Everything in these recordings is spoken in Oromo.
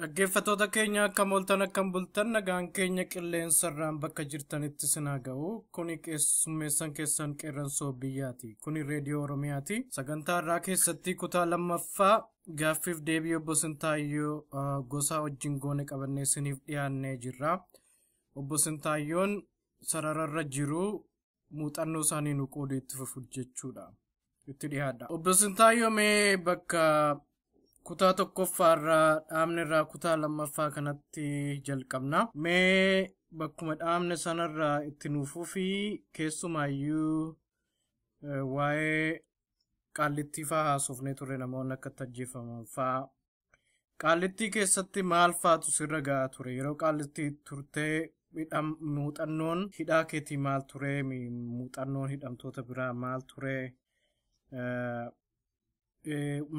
Dhaggeeffattoota keenya akkam ooltan akkam bultan nagaan keenya qilleensarraan bakka jirtanitti sinaa ga'u kuni keessummeessan keessan qeerransoo biyyaati kuni reediyoo oromiyaati sagantaa irraa keessatti kutaa lammaffaa gaaffiif deebii obbo Sintaayyoo gosaa wajjin goone qabannee isiniif dhiyaannee jirra obbo Sintaayyoon sarararra jiru muuxannoo isaanii nu qoodee itti fufuuf jechuudha itti dhiyaadha obbo Sintaayyoo mee bakka kutaa tokkoffaarraa dhaabnerraa kutaa lammaffaa kanatti jalqabna mee bakkuma dhaabne sanarraa itti nuufuu fi keessumaayyuu waa'ee qaallittii fa'aa haasofnee turre namoonni akka tajjeefaman fa'aa qaallittii keessatti maal fa'aatu sirra ga'aa ture yeroo qaallittii turtee muuxannoon hidhaa keetii maal ture muuxannoon hidhamtoota biraa maal ture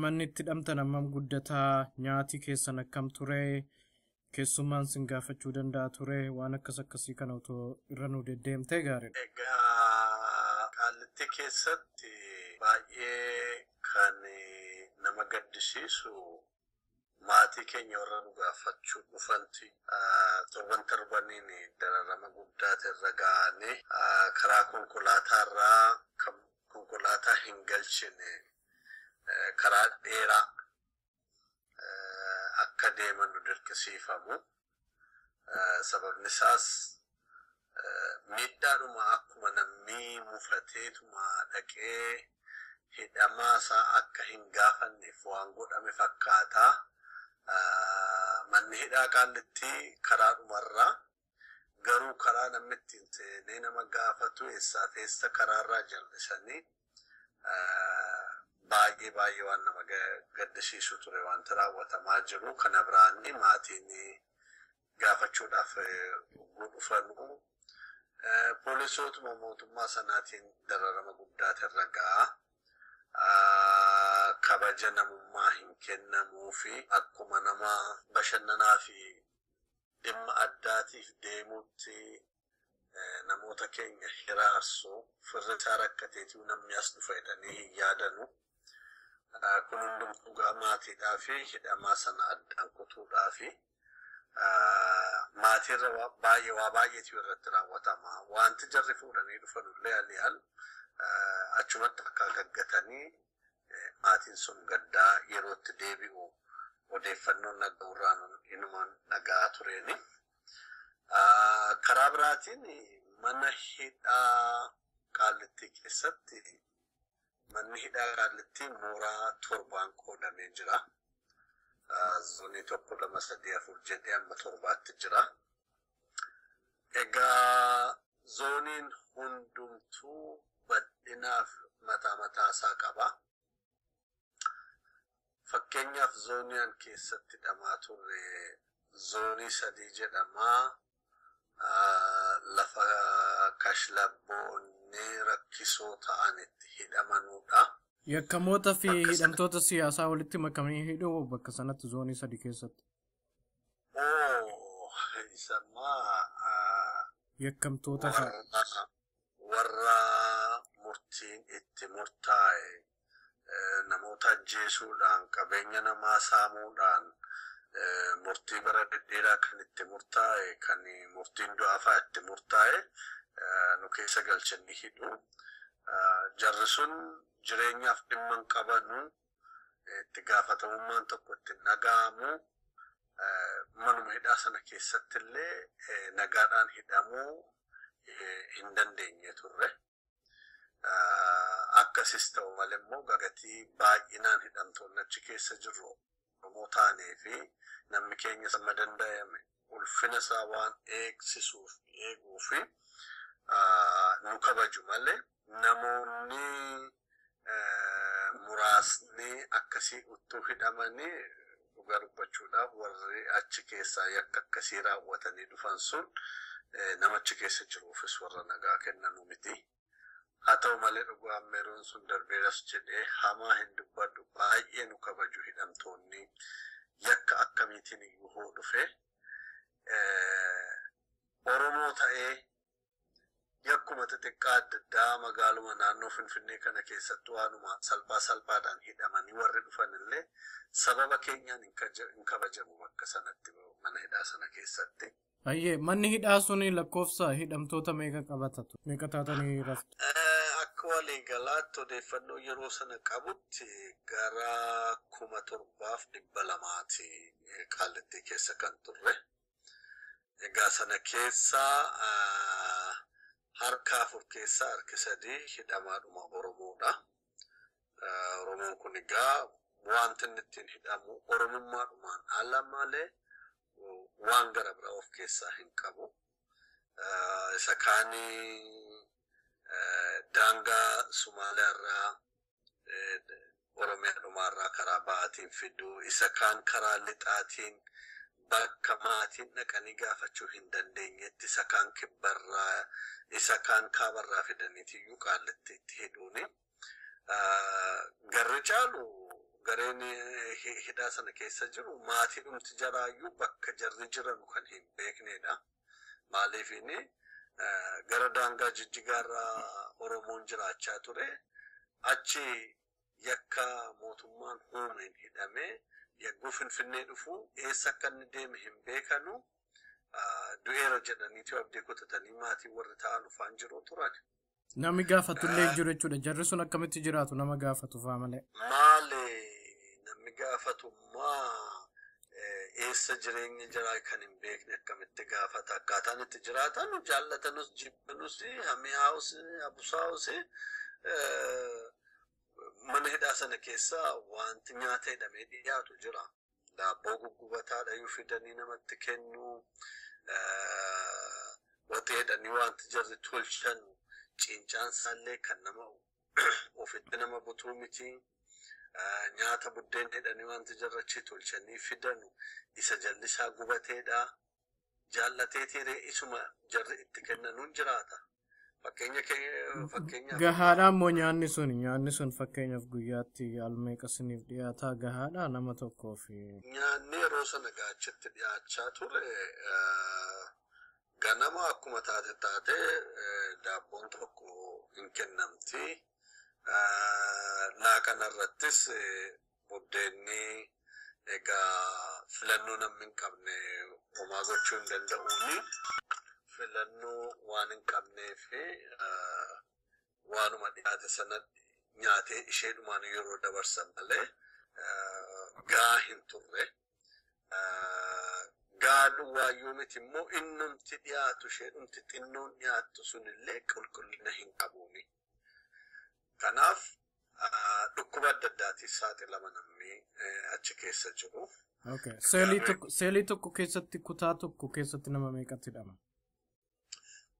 manni itti hidhamtan ammam guddataa nyaati keessan akkam ture keessummaan sin gaafachuu danda'a ture waan akkasii kana otoo irra nu deddeemtee gaariidha. Egaa qaallittii keessatti baay'ee kan nama gaddisiisu maatii keenya warra nu gaafachuu dhufanti torbaniin dararama guddaatu irra ga'anii karaa konkolaataarraa kan konkolaataa hin galchine karaa dheeraa akka deeman nu dirqisiifamu sababni isaas miidhaadhuma akkuma namni mufateetuma dhaqee hidhamaasaa akka hin gaafanneef waan godhame fakkaataa manni hidhaa qaallittii karaadhumarraa garuu karaa namni ittiin seenee nama gaafatu eessa karaarraa jal'isanii baay'ee waan nama gaddisiisu ture wanta raawwatamaa jiru kana biraanni maatiin gaafachuudhaaf dhufanu poolisootuma mootummaa sanaatiin dararama guddaatu irra ga'a kabaja namummaa hin kennamuu fi akkuma nama bashannanaa fi dhimma addaatiif deemuutti namoota keenya hiraarsu firrisaa rakkateetii namni as dhufa jedhanii hin yaadanu. Kun hundumtuu maatiidhaa fi hidhamaa sana addaan kutuudhaa fi maatiirra baay'eetu irratti raawwatama. Wanti jarri fuudhanii dhufanullee ali'al achumatti akka gaggatanii maatiin sun gaddaa yerootti deebi'u odeeffannoon naga'urraan inumaan nagaa tureeni. Karaa biraatiin mana hidhaa qaallittii keessatti manni hidhaa qaallittii mooraa 7 qoodamee jira. Zoonii 1 2 3 4 jedhee amma 7tti jira. Egaa zooniin hundumtuu bal'inaaf mataa isaa qaba. Fakkeenyaaf zooniyaan keessatti hidhamaa turre zoonii 3 jedhamaa lafa kashlabboonni rakkisoo ta'anitti hidhamanuudha. Yakkamoota fi hidhamtoota siyaasaa walitti makamanii hidhuu bakka sanatti zoonii 3 keessatti. Isammaa yakkamtoota warra murtiin itti murtaa'e namoota ajjeesuudhaan qabeenya namaa saamuudhaan murtii bara dhedheeraa kan itti murtaa'e kan murtiin du'aafaa itti murtaa'e nu keessa galchanii hidhu. Jarri sun jireenyaaf dhimma hin qabanu itti gaafatamummaan tokko itti dhaga'amu manuma hidhaa sana keessatti illee nagaadhaan hidhamuu hin dandeenye turre. Akkasis ta'u malee immoo gagatii baay'inaan hidhamtoonni achi keessa jirru Oromoo taanee fi namni keenya sama danda'ame ulfina isaa waan eeguu fi nu kabaju malee namoonni muraasni akkasii uttuu hidhamanii dhugaa dubbachuudhaaf warri achi keessaa yakka akkasii raawwatanii dhufan sun namachi keessa jiruufis warra nagaa kennanu miti. Haa ta'u malee dhugaa ammeeroon sun darbeeras jedhee hamaa hin dubbadhu baay'ee nu kabaju hidhamtoonni yakka akkamiitiin iyyuu hoo dhufe Oromoo ta'ee yakkuma xixiqqaa adda addaa magaaluma naannoo Finfinnee kana keessatti waanuma salphaadhaan hidhamanii warri dhufan illee sababa keenyaan hin kabajamu bakka sanatti mana hidhaa sana keessatti. Ayyee manni hidhaa suni lakkoofsa hidhamtoota meeqa qabatatu? Meeqa taatanii raftu? Akka waliigalaatti odeeffannoo yeroo sana qabutti gara 7,200 Qaallitti keessa kan turre. Egaa sana keessa harka 4 keessaa harki 3 hidhamaadhuma Oromoodha. Oromoon kun egaa wanti inni ittiin hidhamu Oromummaadhumaan ala malee waan gara biraa of keessaa hin qabu. Isa kaanii daangaa Sumaaliyaarraa Oromiyaadhumaarraa karaa ba'aatiin fiduu, isa kaan karaa lixaatiin bakka maatiin dhaqanii gaafachuu hin dandeenyetti isa kaan kibbarraa, isa kaan kaabarraa fidaniitiyyuu Qaallitti itti hidhuuni. Garri caalu gareen hidhaa sana keessa jiru maatii dhumti jaraayyuu bakka jarri jiran kan hin beeknedha. Maaliifini gara daangaa Jijjigaarraa Oromoon jiraachaa ture. Achi yakka mootummaan uumeen hidhamee yagguu Finfinnee dhufu eessa akka inni deeme hin beekanu. Du'eera jedhaniitu abdii kutatanii maatii warri ta'an ufaan jiru turan. Namni gaafatullee jiru jechuudha. Jarri sun akkamitti jiraatu nama gaafatu fa'aa malee. Maali namni gaafatummaa eessa jireenya jiraa kan hin beekne akkamitti gaafata. Akkaataan itti jiraatan jaallatanus jibbanus hamiyaa'us abusaa'us mana hidhaa sana keessa wanti nyaata hidhamee dhiyaatu jira. Daabboo guggubataadha yoo fidanii namatti kennu. Waxii hidhanii wanti jarri tolchan cincaan isaallee kan nama ofitti nama butuu miti. Nyaata buddeen hidhanii wanti jarrachi tolchanii fidanu isa jallisaa gubateedha. Jaallatee tiree isuma jarri itti kennanuun jiraata. Fakkeenya gahaadhaan moo nyaanni sun fakkeenyaaf guyyaatti almeeqa isiniif dhiyaataa gahaadhaa nama tokkoof? Nyaanni yeroo sana gaachatti dhiyaachaa ture ganama akkuma taate daabboon tokko hin kennamti. Laaqana irrattis buddeenni egaa filannoo namni hin qabne homaa gochuu hin danda'uuni. Filannoo waan hin qabneef waanuma dhiyaate sana nyaatee isheedhumaan yeroo dabarsan malee gaa hin turre. Gaa duwwaayyuu miti immoo innumti dhiyaatu isheedhumti xinnoon dhiyaattu sunillee qulqullina hin qabuuni. Kanaaf dhukkuba adda addaatiif saaxilama namni achi keessa jiru. Seelii tokko keessatti kutaa tokko keessatti nama meeqatti hidhama?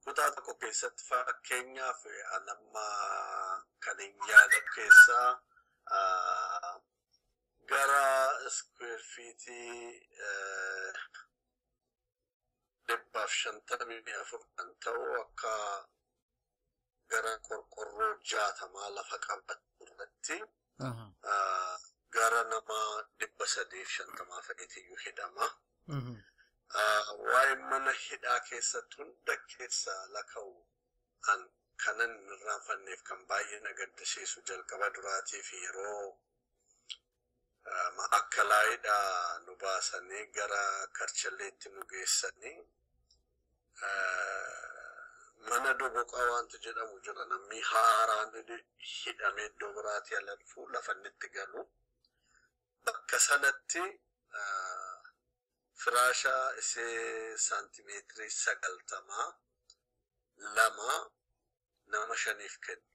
Kutaa tokko keessatti fakkeenyaaf anamma kan hin yaada keessaa gara square feetii 154 kan ta'u akka gara qorqorroo 60 lafa qabatu irratti gara nama 350 fedhetiyyuu hidhama. Waa'ee mana hidhaa keessatti hunda keessa laka'u kanan irraanfanneef kan baay'ee na gaddisiisu jalqaba duraatiif yeroo akkalaayidhaa nu baasanii gara Karchalleetti nu geessanii mana doboqaa wanti jedhamu jira. Namni haaraan hidhamee iddoo biraatii ala dhufu lafa inni itti galu. Bakka sanatti firaasha isee saantimeetirii 92 nama 5 kennu.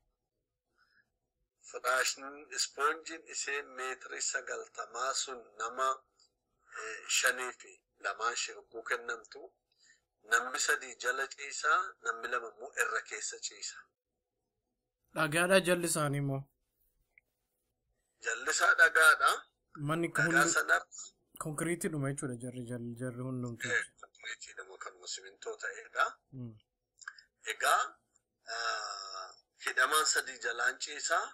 Firaashni ispoonjiin isee meetirii 90 sun nama 5 lamaan shirguu kennamtu. Namni 3 jala ciisaa, namni 2 immoo irra keessa ciisa. Dhagaadha jalli isaanii moo? Jalli isaa dhagaadha. Manni dhagaa konkriitiidhuma jechuudha jarri hundumtu. Konkriitiidhuma kanuma simintoo ta'edha. Egaa hidhamaan 3 jalaan ciisaa,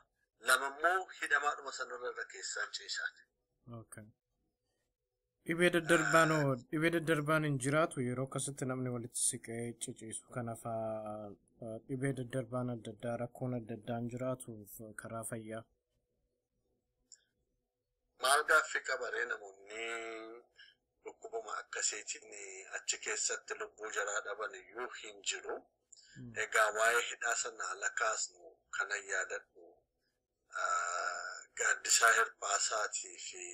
2 immoo hidhamaadhuma sanarra irra keessaan ciisaati. Dhibee daddarbaan hin jiraatu yeroo akkasitti namni walitti siqee ciciisu kanaaf dhibee daddarbaan adda addaa rakkoon adda addaan jiraatuuf karaa fayyaa. Maal gaaffii qabaree namoonni dhukkubuma akkasiitiin achi keessatti lubbuu jaraa dhaban iyyuu hin jiru. Egaa waa'ee hidhaa sana ala kaasnu kanan yaadadhu Gaaddisaa Hirphaasaatii fi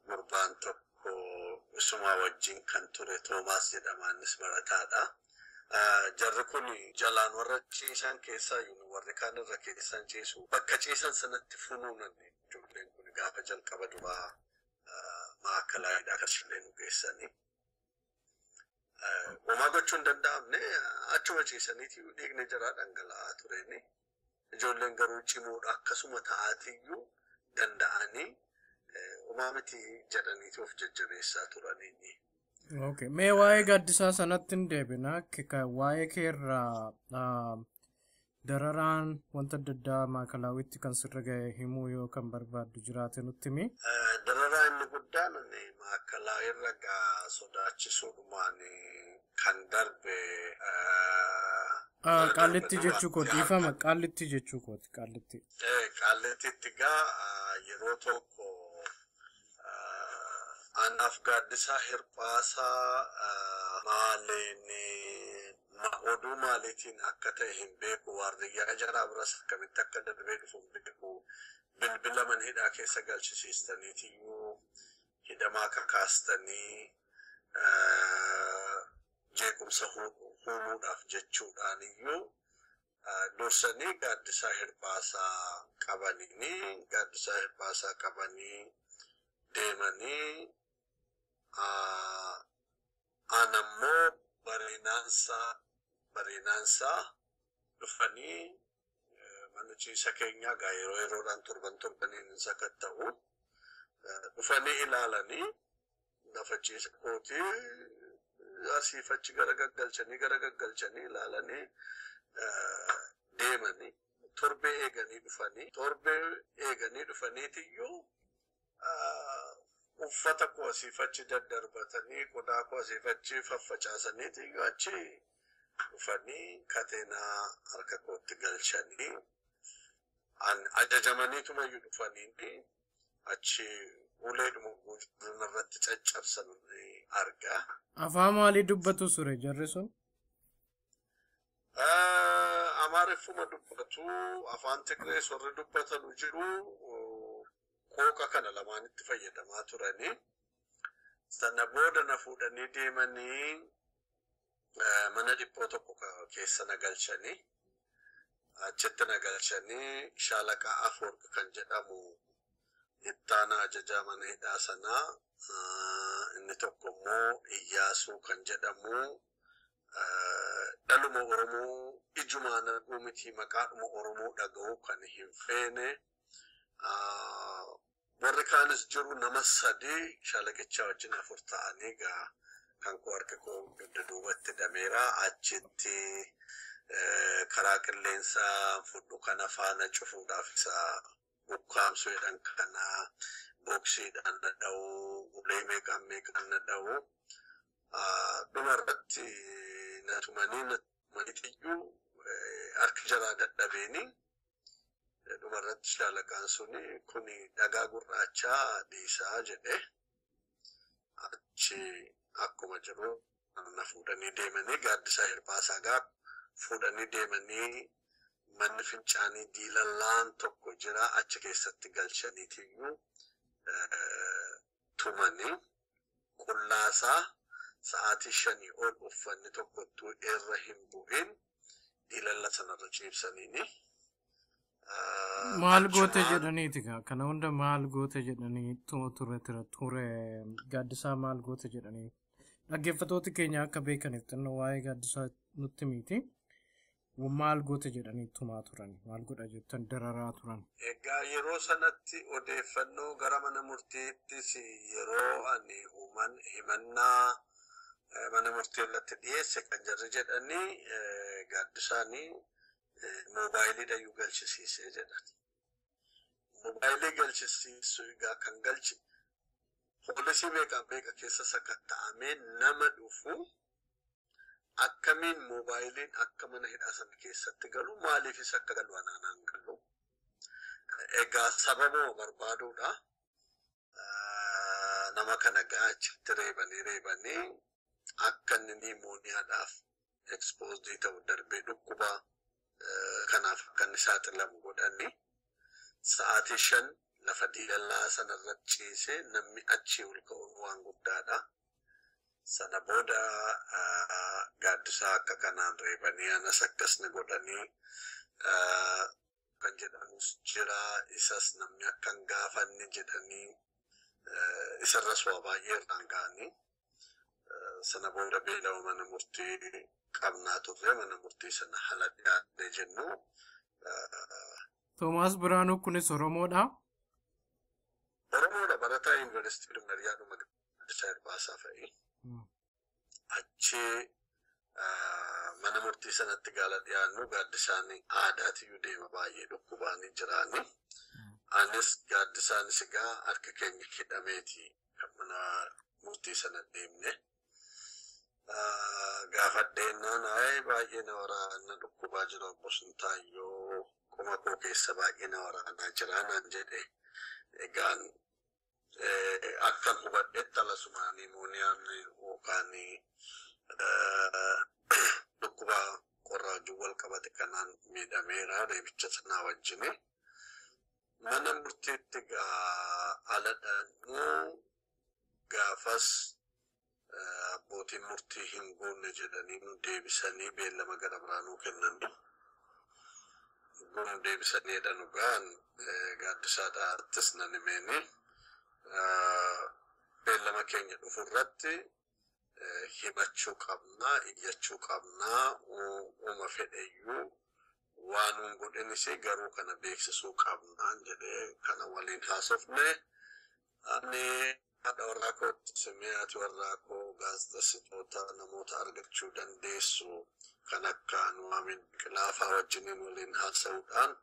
gurbaan tokko isuma wajjin kan ture Toomaas jedhamaanis barataadha. Jarri kun jalaan warra ciisan keessaa warri kaan irra keessan ciisu bakka ciisan sanatti funuunan ijoolleen kun gaafa jalqaba duraa maakalaayidhaa akkasumallee nu geessanii. Homaa gochuu hin danda'amne achuma ciisaniiti dhiigni jaraa dhangala'aa tureeni. Ijoolleen garuu cimuudha akkasuma ta'aatiyyuu danda'anii homaa miti jedhaniiti of jajjabeessaa turaniini. Okay. Mee waa'ee gaaddisaa sanatti hin deebina. Waa'ee keerraa dararaan wanta adda addaa maakalaawwitti kan sirra ga'e himuu yoo kan barbaaddu jiraate nutti himi. Dararaa inni guddaan maakalaawwii irra gaa sodaachisuudhumaan kan darbe. Qaallitti jechuu kooti ifama qaallitti jechuu kooti qaallitti. Qaallittitti gaa yeroo tokko anaaf Gaaddisaa Hirphaasaa maaliin oduu maaliitiin akka ta'e hin beeku waardiyyaa jaraa biras akkamitti akka darbee dhufu hin beeku bilbila mana hidhaa keessa galchisiistaniitiyyuu hidhamaa kakaastanii jeequmsa uumuudhaaf jechuudhaan iyyuu dursanii Gaaddisaa Hirphaasaa qabanii deemanii anammoo bareenaansaa dhufanii mana ciisa keenyaa gaa yeroodhaan torbaniin sakatta'u dhufanii ilaalanii lafa ciisa kootii asiif achi gara gaggalchanii ilaalanii deemanii torbee eeganii dhufaniitiyyuu uffata koo asiif achi daddarbatanii qodaa koo asiif achi faffacaasaniitiyyuu achi dhufanii kateenaa harka kootti galchanii ajajamaniitumayyuu dhufanii achi uleedhuma guutuun irratti caccabsan argaa. Afaan maalii dubbatu ture jarri sun? Amaariffuma dubbatu, afaan Tigrees warri dubbatan jiru. Kooka kana lamaanitti fayyadamaa turanii. Sana booda na fuudhanii deemanii mana dhiphoo tokko keessa na galchanii. Achitti na galchanii Shaalaqaa Afoorq kan jedhamu ittaana ajajaa mana hidhaa sanaa. Inni tokko immoo Iyyaasuu kan jedhamu dhaluma Oromoo ijumaan arguu miti maqaadhuma Oromoo dhaga'uu kan hin feene. Warri kaanis jiru nama 3 Shaalaqichaa wajjin 4 ta'anii gaa kan koo harka koo dugda duubatti dameera achitti karaa qilleensaa fudhu kana faana cufuudhaaf isa ukkaamsuudhaan kana boksiidhaan dhadha'uu ulee meeqaan dhadha'uu dhumarratti natumaniitiyyuu harki jaraa dadhabeenii dhumarratti Shaalaqaan suni kuni dhagaa gurraachaa dhiisaa jedhe achi akkuma jiru na fuudhanii deemanii Gaaddisaa Hirphaasaa gaa fuudhanii deemanii manni fincaanii diilallaan tokko jira achi keessatti galchaniitiyyuu tumanii qullaasaa sa'aatii 5 ol uffanni tokkottuu irra hin bu'in diilalla sanarra ciibsaniini. Maal goote jedhaniiti kana hunda maal goote jedhanii ture Gaaddisaa maal goote jedhanii dhaggeeffatooti keenya akka beekaniif xinnoo waa'ee Gaaddisaa nutti miti maal goote jedhanii tumaa turan maal godha jettan dararaa turan. Egaa yeroo sanatti odeeffannoo gara mana murtiittis yeroo ani himannaa mana murtii irratti dhiyeesse kan jarri jedhanii Gaaddisaanii moobaayilii dhayyuu galchisiisee jedhan. Moobaayilii galchisiisuu egaa kan galchi poolisii beeka keessa sakatta'amee nama dhufu akkamiin moobaayiliin akka mana hidhaa sana keessatti galu maaliifis akka galu anaanaan galu. Egaa sababa barbaaduudha. Nama kana gaachitti reebanii akka inni niimooniyaadhaaf exposed ta'u darbee dhukkuba kanaaf akka inni saaxilamu godhanii sa'aatii 5 lafa diilallaa sanarra ciisee namni achi ol ka'uun waan guddaadha. Sana booda gaaddisaa akka kanaan reebanii anas akkasni godhanii kan jedhamus jira. Isas namni akka hin gaafanne jedhanii isarras waa baay'ee irraan ga'anii sana booda beelama mana murtii qabnaa turre mana murtii sana haala dhiyaatee jennu. Toomaas Biraanuu kunis Oromoodha? Oromoodha, barataa yuunivarsiitii Dumariyaadhuma Gaaddisaa Irbaasaa fa'i. Achi mana murtii sanatti gaala dhiyaannu Gaaddisaan aadaatiyyuu deema baay'ee dhukkubaanii jiraani. Anis Gaaddisaanis egaa harka keenya hidhameeti kan mana murtii sana deemne. Gaafadheennaan baay'ee na waraana dhukkubaa jira obbo Sintaayyoo qoma koo keessa baay'ee na waraanaa jira naan jedhe. Egaan akkan hubadhetti alasumaan niimooniyaan yookaan dhukkuba qorraajuu wal qabate kanaan miidhameera reebicha sanaa wajjini. Mana murtiitti aladhaanuu gaafas abbootiin murtii hin guunne jedhanii nu deebisanii beellama gara biraanuu kennanii. Kun deebisanii jedhanu gaan gaaddisaadhaattis nan himeeni. Beellama keenya dhufurratti himachuu qabnaa, iyyachuu qabnaa, uuma fedheyyuu waan hin godhinis garuu kana beeksisuu qabnaan jedhee kana waliin haasofne. Ani haadha warraa kootti simee ati warraa koo gaazexeessitoota namoota argachuu dandeessu kan akka Nuwaamin Biqilaafaa wajjiniin waliin haasa'uudhaan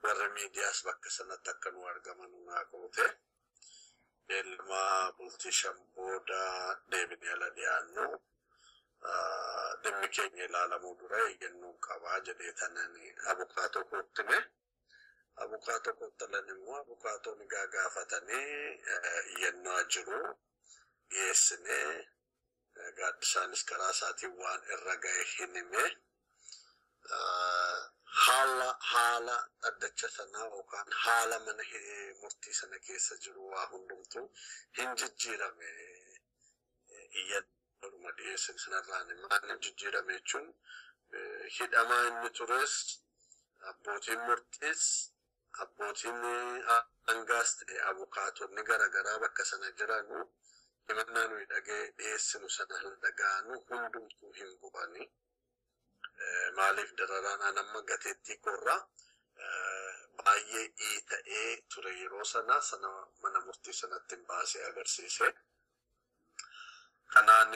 warra miidiyaas bakka sanatti akka nu argaman naa goote. Beellama bultii 5 booda deebinee ala dhiyaannu dhimmi keenya ilaalamuu dura eeggannoon qabaa jedhee tanani abukaatoo koottime. Abukaatoo koottalan immoo abukaatoon gaafatanii iyyannoo jiru dhiyeessinee Gaaddisaanis karaa isaatiin waan irra ga'e hin hime. Haala dhaddacha sanaa yookaan haala mana murtii sana keessa jiru waa hundumtuu hin jijjiirame. Iyyannoo dhiyeessin sanarraan maal hin jijjiirame jechuun hidhamaa inni tures abbootiin murtiis abbootiin hangaas ta'e abukaatonni garaagaraa bakka sana jiranu himannaa nuyi dhagee dhiyeessinu sana hin dhaga'anu hundumtuu hin gubani. Maaliif dararaan anamma gateettii korraa baay'ee ta'ee ture yeroo sana mana murtii sanatti hin baasee agarsiise. Kanaan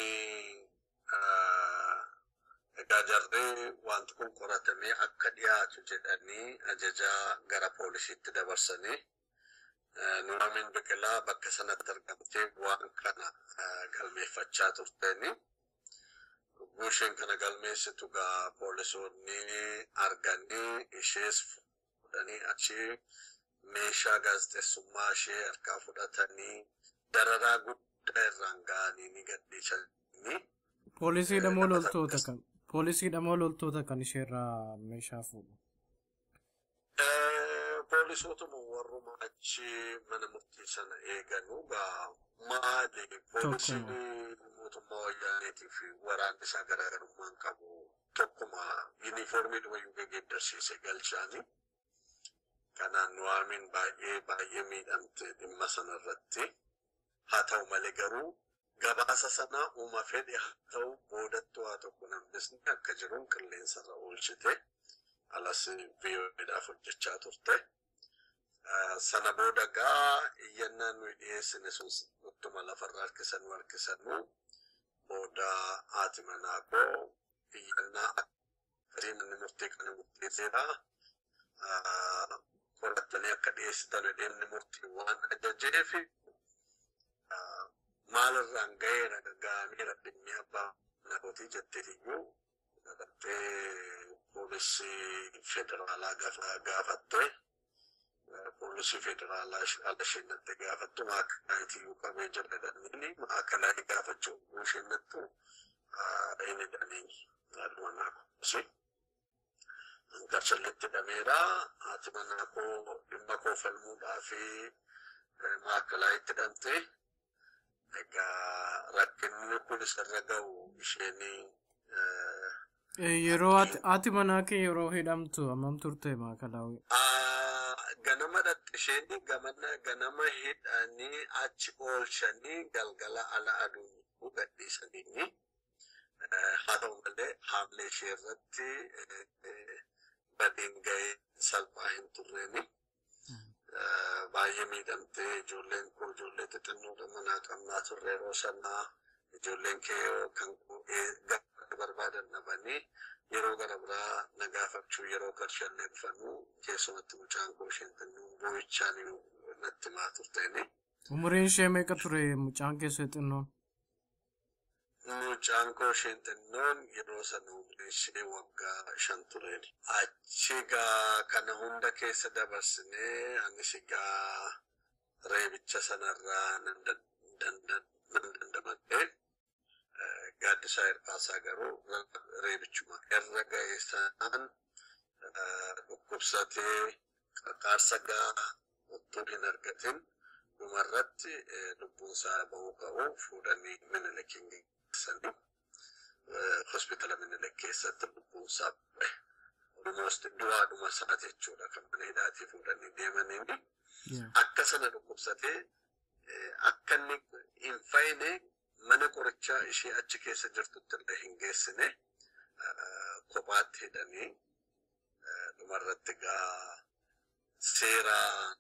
egaa jarree wanti kun qoratamee akka dhiyaatu jedhanii ajajaa gara poolisiitti dabarsanii Nuwaamin Biqilaa bakka sanatti argamtee waan kana galmeeffachaa turteeni. Guusheen kana galmeessitu gaa poolisoonni arganii ishees fudhanii achi meeshaa gaazexeessummaa ishee harkaa fudhatanii dararaa guddaa irraan ga'anii ni gadhiisanii. Poolisiidha moo loltoota kan isheerraa meeshaa fuudhu? Poolisootuma warruma achi mana murtii sana eeganu gaa maali poolisiin mootummaa wayyaaneetii fi waraanni isaa garaagarummaan qabu tokkuma yuunifoormii dhumayyuu geggeeddarsiise galchaanii. Kanaan Nuwaamin baay'ee miidhamte dhimma sanarratti. Haa ta'u malee garuu gabaasa sanaa uuma fedhe haa ta'u boodattu waa tokko namnisni akka jiruun qilleensarra oolchite. Alas VOAdhaaf hojjechaa turte. Sana booda gaa iyyannaan nuyi dhiyeessine sun ittuma lafarra harkisanu booda haati manaa koo iyyannaa akkasii manni murtii kana murteesseera. Qorattanii akka dhiyeessitan deemni murtii waan ajajeef maalirraan ga'eera gaa'ameera dhimmi abbaa namooti jetteetiyyuu poolisii federaalaa gaafatte poolisii federaalaa ala isheenatti gaafattu maakalaayitiyyuu qabee jalladhanii maakalaayii gaafachuu isheenattu inni dhanii aduma kuusi garsalletti dhameera haati manaa koo dhimma koo falmuudhaa fi maakalaayitti dhamte egaa rakkinni kun isarra ga'u isheenii yeroo ati manaa kee yeroo hidhamtu hammam turte maakalaawii? Ganama dhatte isheenii ganama hidhanii achi oolchanii galgala ala aduun gadhiisanii haa ta'u malee haamlee ishee irratti badeen ga'ee salphaa hin turreeni. Baay'ee miidhamtee ijoolleen koo ijoollee xixinnoodha manaa qabnaa turre yeroo sanaa ijoolleen kee kan barbaadan dhabanii yeroo gara biraa nagaafachuu yeroo qarshallee dhufanu keessumatti mucaan koo isheen xinnoo boo'ichaan natti himaa turteeni. Umuriin ishee meeqa ture mucaan keessoo xinnoon? Mucaan koo isheen xinnoon yeroo sana umriin ishee waggaa 5 tureeni. Achi egaa kana hunda keessa dabarsinee anis egaa reebicha sanarraa nan dandamadhee gaaddisaa hirpaasaa garuu reebichuma irra ga'ee sanaan dhukkubsatee qarqaarsa gahaa otoo hin argatin dhumarratti lubbuunsaa bahuu qabu fuudhanii Minilik geessanii hospitaala Minilik keessatti lubbuunsaa bahe. Almost du'aadhuma isaati jechuudha kan mana hidhaatii fuudhanii deemaniini. Akka sana dhukkubsatee akka inni hin fayyine mana qorichaa ishee achi keessa jirtutti illee hin geessine kophaatti hidhanii dhumarratti egaa seeraa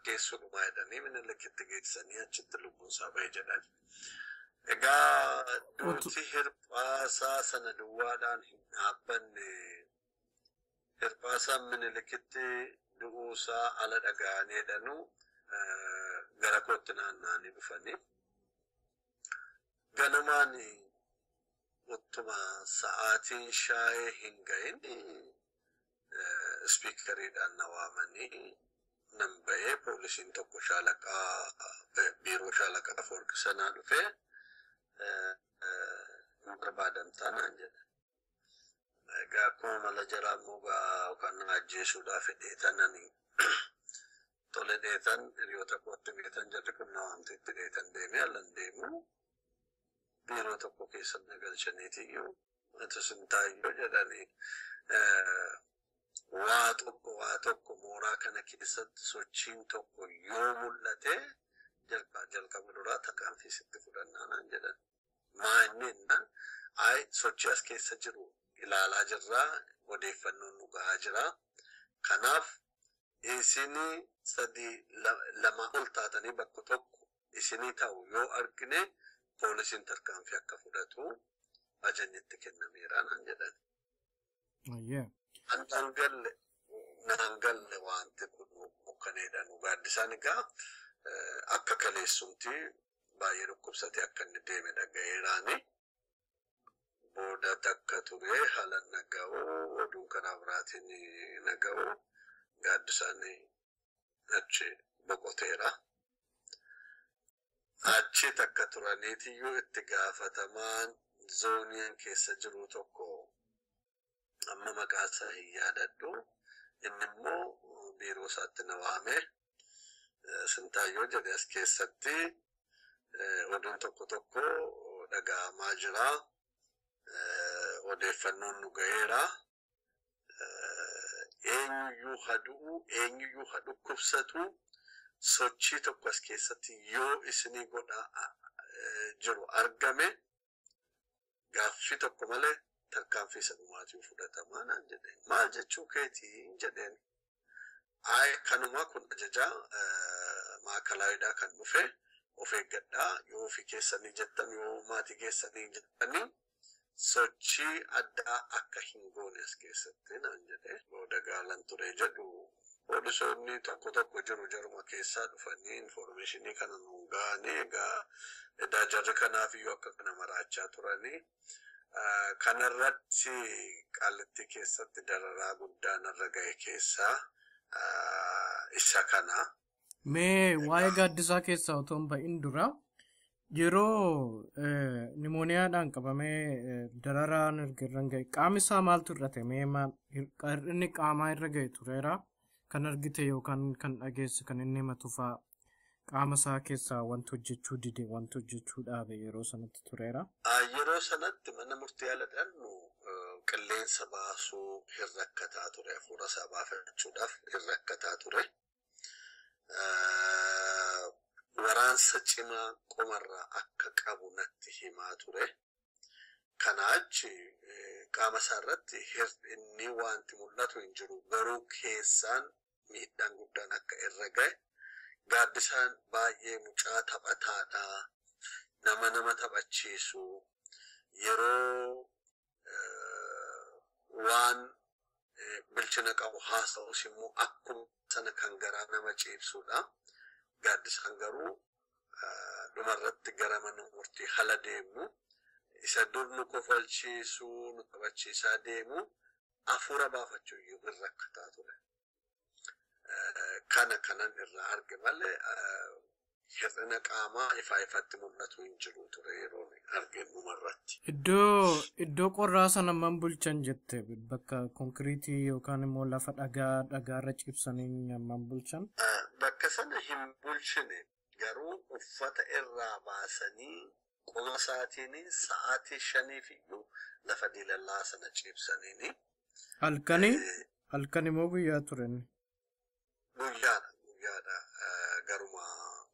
geessuudhumaa hidhanii Minilikitti geessanii achitti lubbuunsaa bahe jedhan. Egaa duuti hirpaasaa sana duwwaadhaan hin dhaabbanne hirpaasaan Minilikitti du'uusaa ala dhaga'anii hidhanuu gara kootti naanna'anii dhufanii. Ganamaan uttuma sa'aatiin shaayee hin ga'in ispiikariidhaan na waamanii nan ba'ee poolisiin tokko biiroo shaalaqaa Afoorqi sanaa dhufee hin barbaadamtaa naan jedhe. Egaa akkuma mala jaraa immoo kan ajjeesuudhaaf dheetananii tole dheetan hiriyoota kootti beetan jarri kun na waamteetti dheetan deemee alan deemu. Biiroo tokko keessatti galchaniitiyyuu ati sintaayyoo jedhanii waa tokko mooraa kana keessatti sochiin tokko yoo mul'ate jalqaba duraa tarkaanfii sitti fudhannaa naan jedhan. Maa inni sochii as keessa jiru ilaalaa jirraa odeeffannoon nu gahaa jira. Kanaaf isinii lama ol taatanii bakka tokko isinii ta'u yoo argine poolisiin tarkaanfii akka fudhatu ajajnitti kennameera naan jedhan. Naan galle wanti kun mukkaneedha nu gaaddisaan egaa akka kaleessumti baay'ee dhukkubsatee akka inni deeme dhaga'eeraani. Booda takka ture haala naga'u oduun karaa biraatiin naga'u gaaddisaan achi boqoteera. Achi takka turaniitiyyuu itti gaafatamaan zooniin keessa jiru tokko amma maqaasaa hin yaadadhu. Inni immoo biiroo isaatti na waame sintaayyoo jedhe as keessatti oduun tokko dhaga'amaa jira. Odeeffannoon nu ga'eera. Eenyuyyuu haa dhukkubsatu. Sochii tokko as keessatti yoo isinii godhaa jiru argame gaaffii tokko malee tarkaanfii sadumaatiin fudhatamaa naan jedheen. Maal jechuu keetii jedheen. Kanuma kun ajajaa maakalaayidhaa kan dhufe of eeggadhaa yoo ofii keessanii jettan yoo maatii keessanii jettanii sochii addaa akka hin goone as keessatti naan jedhee booda gaalan ture jedhu Poolisoonni tokko jiru jaruma keessaa dhufanii informationii kana nuun ga'anii egaa edaa jarri kanaaf iyyuu akka kana maraachaa turanii kanarratti Qaallitti keessatti dararaa guddaan irra ga'e keessaa isa kana. Mee waa'ee gaaddisaa keessaa otoo hin ba'in dura yeroo nimooniyaadhaan qabamee dararaan irra ga'e qaamni isaa maaltu irrate mee inni qaamaa irra ga'e tureera kan argite yookaan kan dhageesse kan inni himatu fa'a qaama isaa keessaa wanti hojjechuu dide wanti hojjechuu dhaabe yeroo sanatti tureera. Yeroo sanatti mana murtii ala dhannu qilleensa baasuu hin rakkataa ture hafuura isaa baafachuudhaaf hin rakkataa ture. Waraansa cimaa qomarraa akka qabu natti himaa ture. Kana achi qaama isaa irratti inni wanti mul'atu hin jiru garuu keessaan miidhaan guddaan akka irra ga'e. Gaaddisaan baay'ee mucaa taphataadha. Nama taphachiisu yeroo waan bilchina qabu haasa'us immoo akkuma sana kan garaa nama ciibsudha. Gaaddisaan garuu dhumarratti gara mana murtii hala deemu isa dur nu kofalchiisu nu taphachiisaa deemu hafuura baafachuu iyyuu hin rakkataa ture. Kanan irraa arge malee hir'ina qaamaa ifatti mul'atu hin jiru ture yeroo arge dhumarratti. Iddoo qorraa sana man bulchan jette bakka konkiriitii yookaan immoo lafa dhagaarra ciibsanii man bulchan? Bakka sana hin bulchine garuu uffata irraa baasanii qoma isaatiin sa'aatii 5 iyyuu lafa diilallaa sana ciibsaniini. Halkani moo guyyaa turen? Guyyaadha. Garuma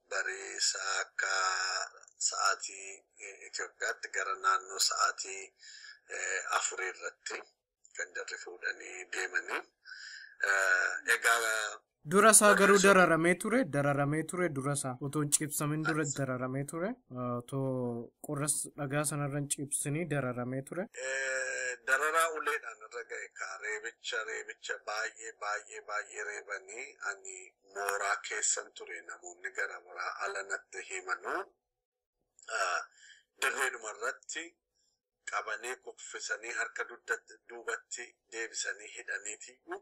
bareessa akka sa'aatii Itoophiyaatti gara naannoo sa'aatii 4 irratti kan jarri fuudhanii deemanii. Egaa dura isaa garuu dararamee ture dura isaa otoo hin ciibsamin dura dararamee ture otoo qorra dhagaa sanarra hin ciibsanii dararamee ture. Dararaa uleedhaan irra ga'e kaa reebicha baay'ee reebanii ani mooraa keessan ture namoonni gara biraa ala natti himanuu dirreedhuma irratti qabanii kuffisanii harka duubatti deebisanii hidhaniitiyyuu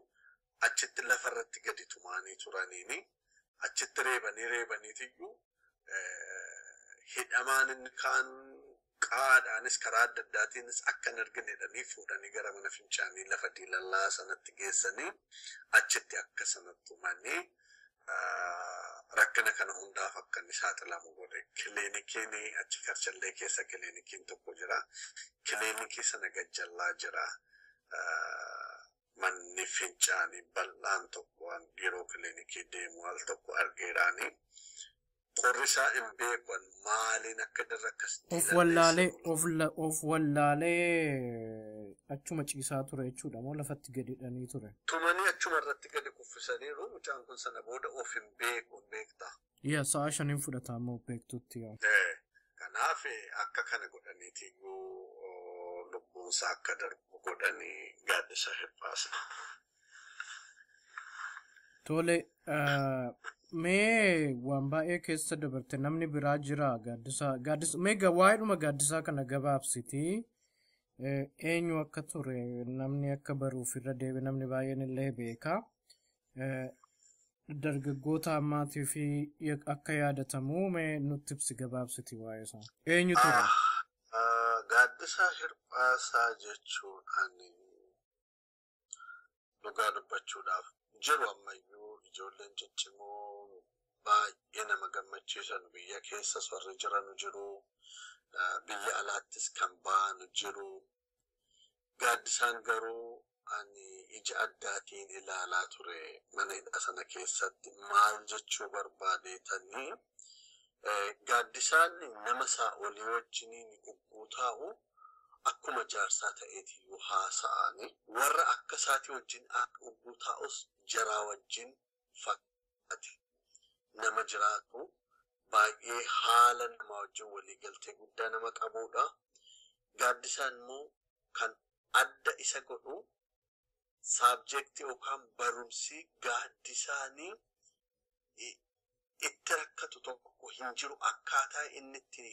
achitti lafarratti gadi tumaanii turaniini achitti reebaniitiyyuu hidhamaan inni kaan qaadhaanis karaa adda addaatiinis akka hin arginedhanii fuudhanii gara mana fincaanii lafa diilallaa sanatti geessanii achitti akka sanatti tumanii rakkina kana hundaaf akka inni saaxilamu godhe. Kiliinikiin achi Karchallee keessa kiliinikiin tokko jira. Kiliinikii sana gajjallaa jira. Manni fincaanii bal'aan tokko yeroo kiliinikii deemu al tokko argeeraanii. Qorrisaa hin beekan maaliin akka darra akkas of wallaalee achuma ciisaa ture jechuudha moo lafatti gadi hidhanii ture? Tumanii achuma irratti gadi kuffisaniiru mucaan kun sana booda of hin beektaa. Sa'a 5 fudhataa moo beektutti yaa. Kanaaf akka kana godhaniitiyyuu lubbuunsaa akka darbu godhanii gaaddisa hirphaasa. Tole mee waan baay'ee keessa dabarte namni biraa jira gaaddisa mee waa'eedhuma gaaddisaa kana gabaabsitii eenyu akka ture namni akka baruuf irra deebi namni baay'een illee beeka dargaggoota ammaatii fi akka yaadatamu mee nutti ibsi gabaabsitii waa'ee isaa eenyu ture? Gaaddisa hirphaasaa jechuun ani dhugaa dubbachuudhaaf jiru ammayyuu ijoolleen ciccimoo baay'ee nama gammachiisan biyya keessas warri jiran jiru biyya alaattis kan ba'an jiru. Gaaddisaan garuu ani ija addaatiin ilaalaa ture mana hidhaa sana keessatti maal jechuu barbaadeetanii gaaddisaan nama isaa olii wajjiniin ugguu taa'u akkuma jaarsaa ta'eetiyyuu haasa'anii warra akka isaatii wajjin ugguu taa'us jaraa wajjin fakkaate nama jiraatu baay'ee haala nama wajjin waliigaltee guddaa nama qabuudha. Gaaddisaan immoo kan adda isa godhu subject yookaan barumsi gaaddisaanii itti rakkatu tokko hin jiru akkaataa inni itti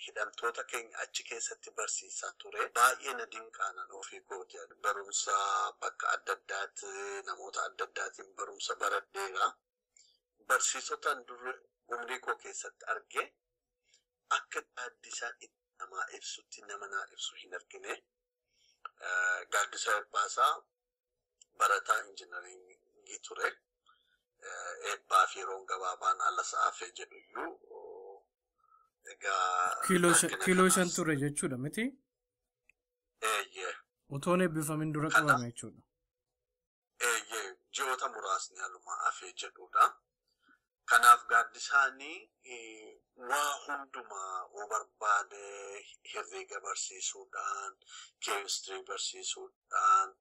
hidhamtoota keenya achi keessatti barsiisaa ture baay'ee na dinqaanan ofii kooti barumsa bakka adda addaatti namoota adda addaatiin barumsa baradheera barsiisotaan dura umrii koo keessatti arge akka gaaddisaa namaa ibsutti nama naa ibsu hin argine gaaddisaa Hirphaasaa barataa injiinaringii ture eebbaa fi yeroon gabaabaan ala sa'aafee jedhu iyyuu kiiloo shan ture jechuudha miti? Eeyyee. Otoon eebbifamin dura qabame jechuudha. Eeyyee ji'oota muraasni haluma afee jedhudha. Kanaaf gaaddisaanii waa hundumaa barbaade herreega barsiisuudhaan, keemistirii barsiisuudhaan,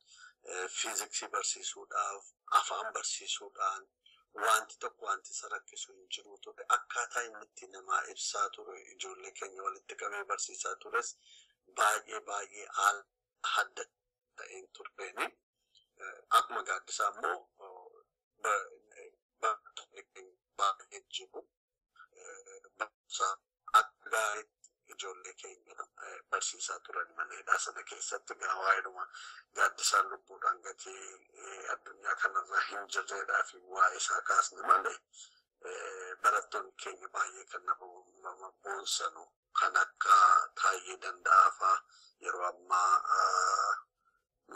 fiiziksii barsiisuudhaaf, afaan barsiisuudhaan wanti tokko wanti isa rakkisu hin jiru ture akkaataa inni itti namaa ibsaa ture ijoollee keenya walitti qabee barsiisaa tures baay'ee haala adda ta'een tureeni akkuma gaaddisaa immoo baay'ee jiru barumsa akka gaariitti ijoollee keenya barsiisaa turan maneedhaa sana keessatti waa'eedhuma gaaddisaan lubbuudhaan gatii addunyaa kanarra hin jirreedhaa fi waa'ee isaa kaasne malee barattoonni keenya baay'ee kan nama boonsanu kan akka Taayyee Danda'aa yeroo ammaa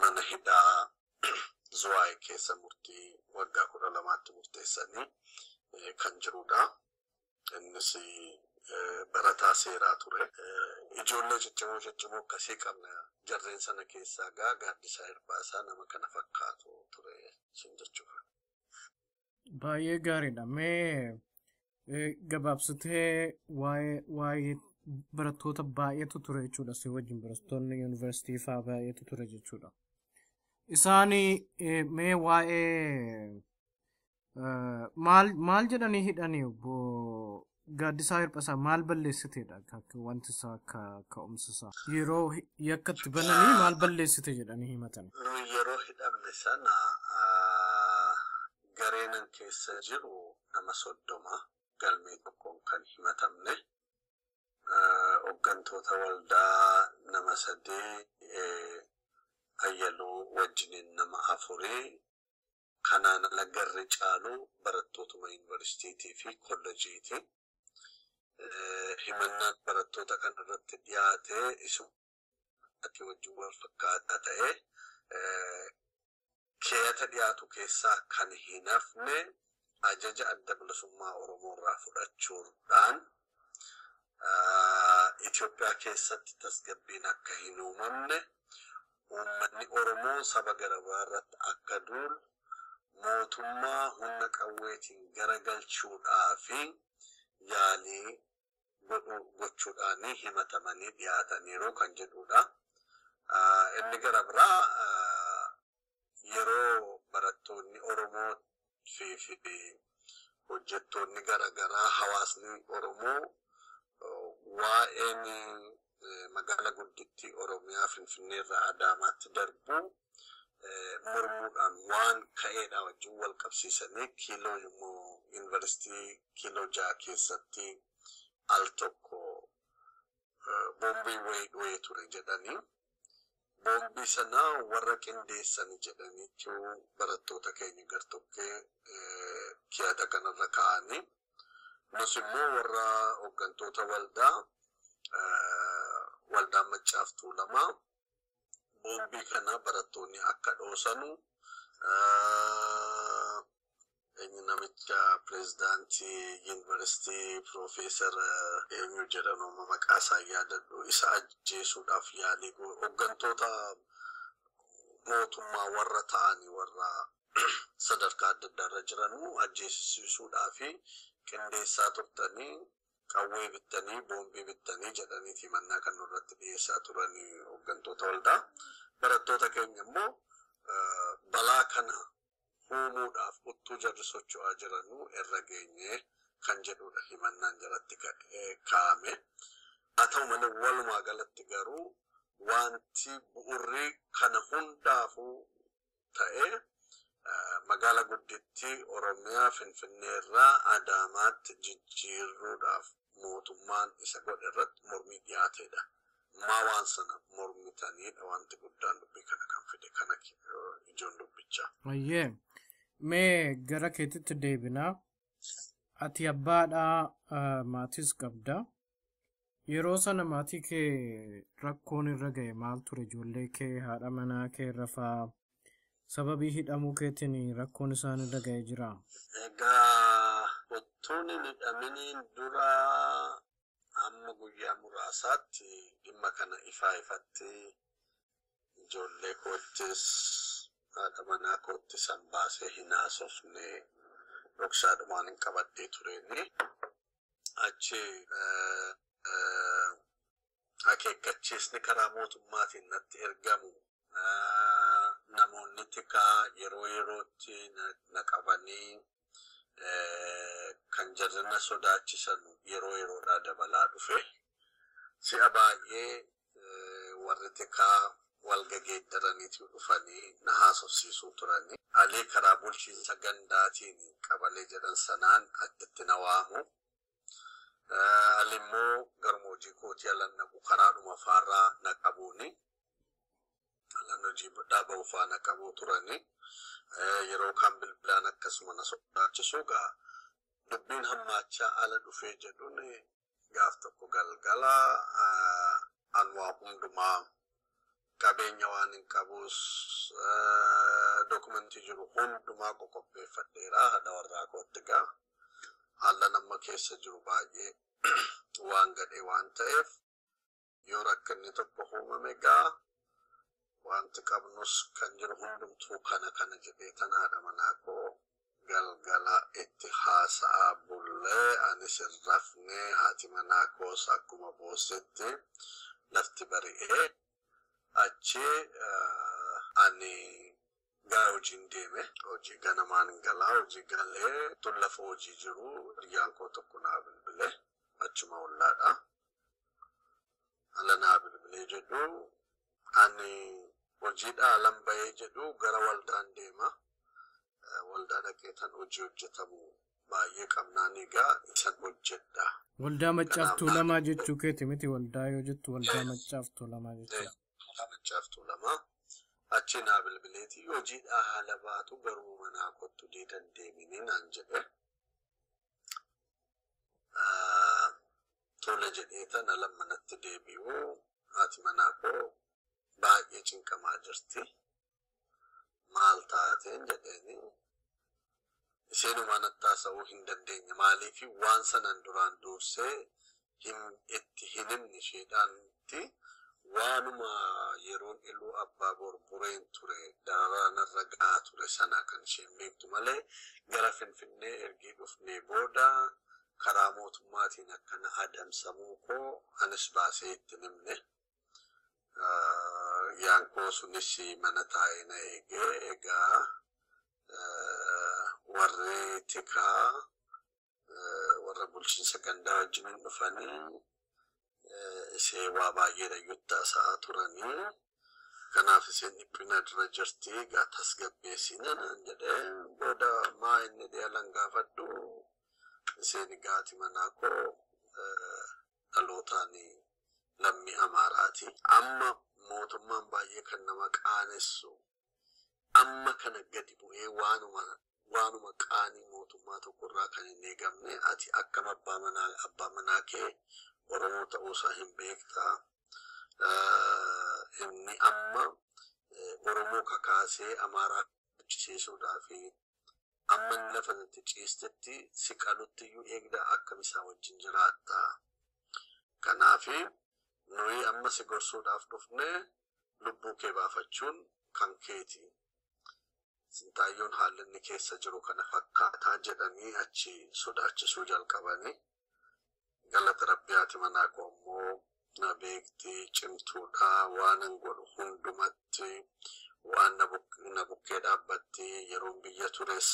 mana hidhaa Zuwaayee keessa murtii waggaa 12tti murteessanii kan jirudha. Innis barataa seeraa ture. Ijoollee jajjaboo akkasii qabna jarreen sana keessaa gaaddisaa Hirphaasaa nama kana fakkaatu ture sin jechuudha. Baay'ee gaariidha. Mee gabaabsitee waa'ee barattoota baay'eetu ture jechuudha. Si wajjin barattoonni yuunivarsiitii fa'aa baay'eetu ture jechuudha. Isaanii mee waa'ee maal jedhanii hidhanii gaaddisaa Hirphaasaa maal balleessiteedha wanti isaa akka ka'umsisaa yeroo yakkatti bananii maal balleessite jedhanii himatan. Yeroo hidhamne sana gareenan keessa jiru nama 30 galmee tokkoon kan himatamne hooggantoota waldaa nama 3 Ayyaluu wajjiniin nama 4 kanaan ala garri caalu barattootuma yuunivarsiitiitii fi kolleejiiti. Himannaan barattoota kan irratti dhiyaate isuma wajjin wal fakkaataa ta'e keeyata dhiyaatu keessaa kan hin hafne ajaja adda bilisummaa Oromoo irraa fudhachuudhaan Itoophiyaa keessatti tasgabbiin akka hin uumamne uummanni Oromoo saba garaagaraa irratti akka duulu mootummaa humna qawweetiin garagalchuudhaa fi yaalii gochuudhaan himatamanii dhiyaataniiru kan jedhudha. Inni gara biraa yeroo barattoonni Oromoo fi hojjettoonni garaagaraa hawaasni Oromoo waa'een magaalaa guddittii Oromiyaa Finfinnee irraa Adaamaatti darbu mormuudhaan waan ka'eedha wajjin wal qabsiisanii kiiloo immoo yuunivarsiitii kiiloo 6 keessatti al tokko boombii wayii ture jedhanii boombii sana warra qindeessanii jedhanii barattoota keenya gartokkee kiyaata kanarra kaa'anii nus immoo warra hooggantoota waldaa Maccaaf Tuulamaa boombii kana barattoonni akka dhoosanu namicha pirezidaantii yuunivarsiitii Piroofeesar eenyu jedhamu maqaa isaa yaadadhu isa ajjeesuudhaaf yaalii hooggantoota mootummaa warra ta'anii warra sadarkaa adda addaarra jiranuu ajjeesisuudhaaf qindeessaa turtanii qawwee bittanii boombii bittanii jedhanii himannaa kan irratti dhiyeessaa turan hooggantoota waldaa barattoota keenya immoo balaa kana uumuudhaaf uttuu jarri socho'aa jiranuu irra geenye kan jedhudha himannaan jalatti kaa'ame. Haa ta'u malee walumaa galatti garuu wanti bu'urri kana hundaafuu ta'e magaalaa guddittii Oromiyaa Finfinnee irraa Adaamaatti jijjiiruudhaaf mootummaan isa godhe irratti mormii dhiyaateedha. Maa waan sana mormitaniidha wanti guddaan dubbii kana kan fide kana ijoon dubbichaa. Ayyee mee gara keetitti deebinaa. Ati abbaadhaa maatis qabda. Yeroo sana maatii kee rakkoon irra ga'e maal ture? Ijoollee kee haadha manaa kee rafaa sababii hidhamuu keetiin rakkoon isaan irra ga'e jira? Egaa ottoon hin hidhaminiin dura amma guyyaa muraasaatti dhimma kana ifatti ijoollee koottis haadha manaa koottis an baasee hin haasofne dhoksaadhumaan hin qabadhee tureeni achi akeekkachiisni karaa mootummaatiin natti ergamu namoonni tikaa yeroo yerootti na qabanii kan jarrina sodaachisan yeroo yeroodhaa dabalaa dhufe si'a baay'ee warri tikaa walgageeddaraniitii dhufanii na haasofsiisuu turani. Alii karaa bulchiinsa gandaatiin qabalee jedhan sanaan addatti na waamu. Alimmoo garmoojii kootii alan naqu karaadhuma faarraa na qabuuni. Alan hojii dhaaba ufaa na qabuu turani. Yeroo kan bilbilaan akkasuma na sodaachisu gaa dubbiin hammaachaa ala dhufee jedhuun gaaf tokko galgala anwaa hundumaa qabeenya waan hin qabus dokumentii jiru hundumaa qoqopheeffadheera haadha warraa kootti gaa haala nama keessa jiru baay'ee waan gadhee waan ta'eef yoo rakkinni tokko uumame gaa wanti qabnus kan jiru hundumtuu kana jedhee tan haadha manaa koo galgala itti haasa'aa bullee anis hin rafne haati manaa koos akkuma boossetti lafti bari'ee achi ani gaa hojiin deeme hojii ganamaan galaa hojii galee tun lafa hojii jiru hiriyaan koo tokko naa bilbilee achuma ollaadha. Ala naa bilbilee jedhu ani hojiidhaa alan bahee jedhu gara waldaan deema. Waldaa dhaqee tan hojii hojjetamu baay'ee qabnaan egaa isan hojjedha. Waldaa Maccaaf Tuulamaa jechuu keeti miti waldaa yoo jettu waldaa Maccaaf Tuulamaa jechuu. Waldaa Maccaaf Tuulamaa achi naa bilbileeti hojiidhaa haala baatu garuu manaa kottu diidan deemini naan jedhe. Tole jedhee tan lammanatti deebi'uu haati manaa koo baay'ee cinqamaa jirti. Maal taateen jedheeni isheenumaan attaasa'uu hin dandeenye maaliifi waan sanan duraan dursee itti hin himne isheedhaanitti waanuma yeroon iluu abbaa borbureen ture dararaan irra ga'aa ture sana kan isheen beektu malee gara Finfinnee ergii dhufnee booda karaa mootummaatiin akkana adamsamuu koo anis baasee itti himne. Yaankoo sunis mana taa'ee na eegee egaa warri tikaa warra bulchiinsa gandaa wajjin dhufanii ishee waa baay'eedha yuttaasaa turanii kanaaf isheen dhiphina dura jirti egaa tasgabbeessina naan jedhee booda maa inni dheelan gaafadhu isheen gaati manaa koo dhalootaanii lammii Amaaraati. Amma mootummaan baay'ee kan nama qaanessu amma kana gadi bu'ee waanuma qaanii mootummaa tokkorraa kan hin eegamne ati akkam abbaa manaa kee Oromoo ta'uusaa hin beektaa. Inni amma Oromoo kakaasee Amaaraa jechisiisuudhaa fi amma inni lafa itti ciistetti si qalutti iyyuu eegdaa akkam isaa wajjin jiraattaa. Kanaafi nuyi amma si gorsuudhaaf dhufne lubbuu kee baafachuun kan keeti. Sintaayyoon haalli inni keessa jiru kana fakkaataa jedhanii achi sodaachisuu jalqabanii. Galata Rabbiyaati manaa koo immoo na beekti cimtuudha waan hin godhu hundumatti waan na bukkee dhaabbatti yeroon biyya tures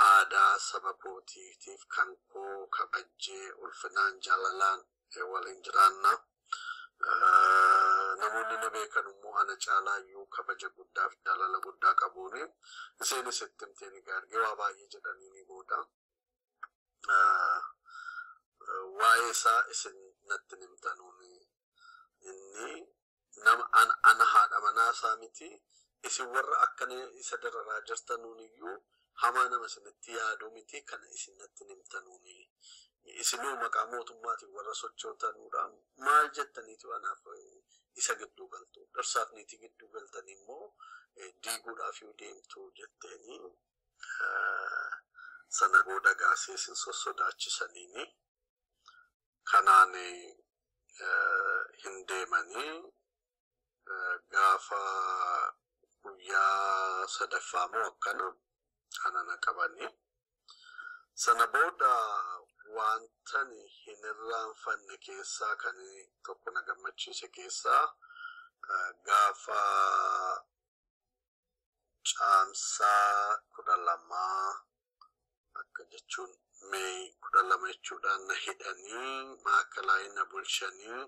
aadaa saba kootiitiif kan koo kabajjee ulfinaan jaalalaan waliin jiraanna. namoonni na beekan immoo ana caalaayyuu kabaja guddaa fi jaalala guddaa qabuuni iseenis itti himteen gaargee waa baay'ee jedhanii ni booda waa'ee isaa isin natti himtanuuni inni nama ana haadha manaa isaa miti isin warra akkana isa dararaa jirtanuuniyyuu hamaa nama isinitti yaaduu miti kana isin natti himtanuuni isinuu maqaa mootummaatiin warra sochootanuudhaan maal jettaniitu anaaf isa gidduu galtu darsaaf niitii gidduu galtan immoo diiguudhaaf yoo deemtu jetteeni sana booda gaasee isin sossodaachisaniini kanaan hin deemanii gaafa guyyaa sadaffaa moo akkana kanana qabanii sana booda wantani hin irraanfanne keessaa kan tokko na gammachiise keessaa gaafa caamsaa 12 akka jechuun Mee 12 jechuudhaan na hidhanii maakalaayii na bulchanii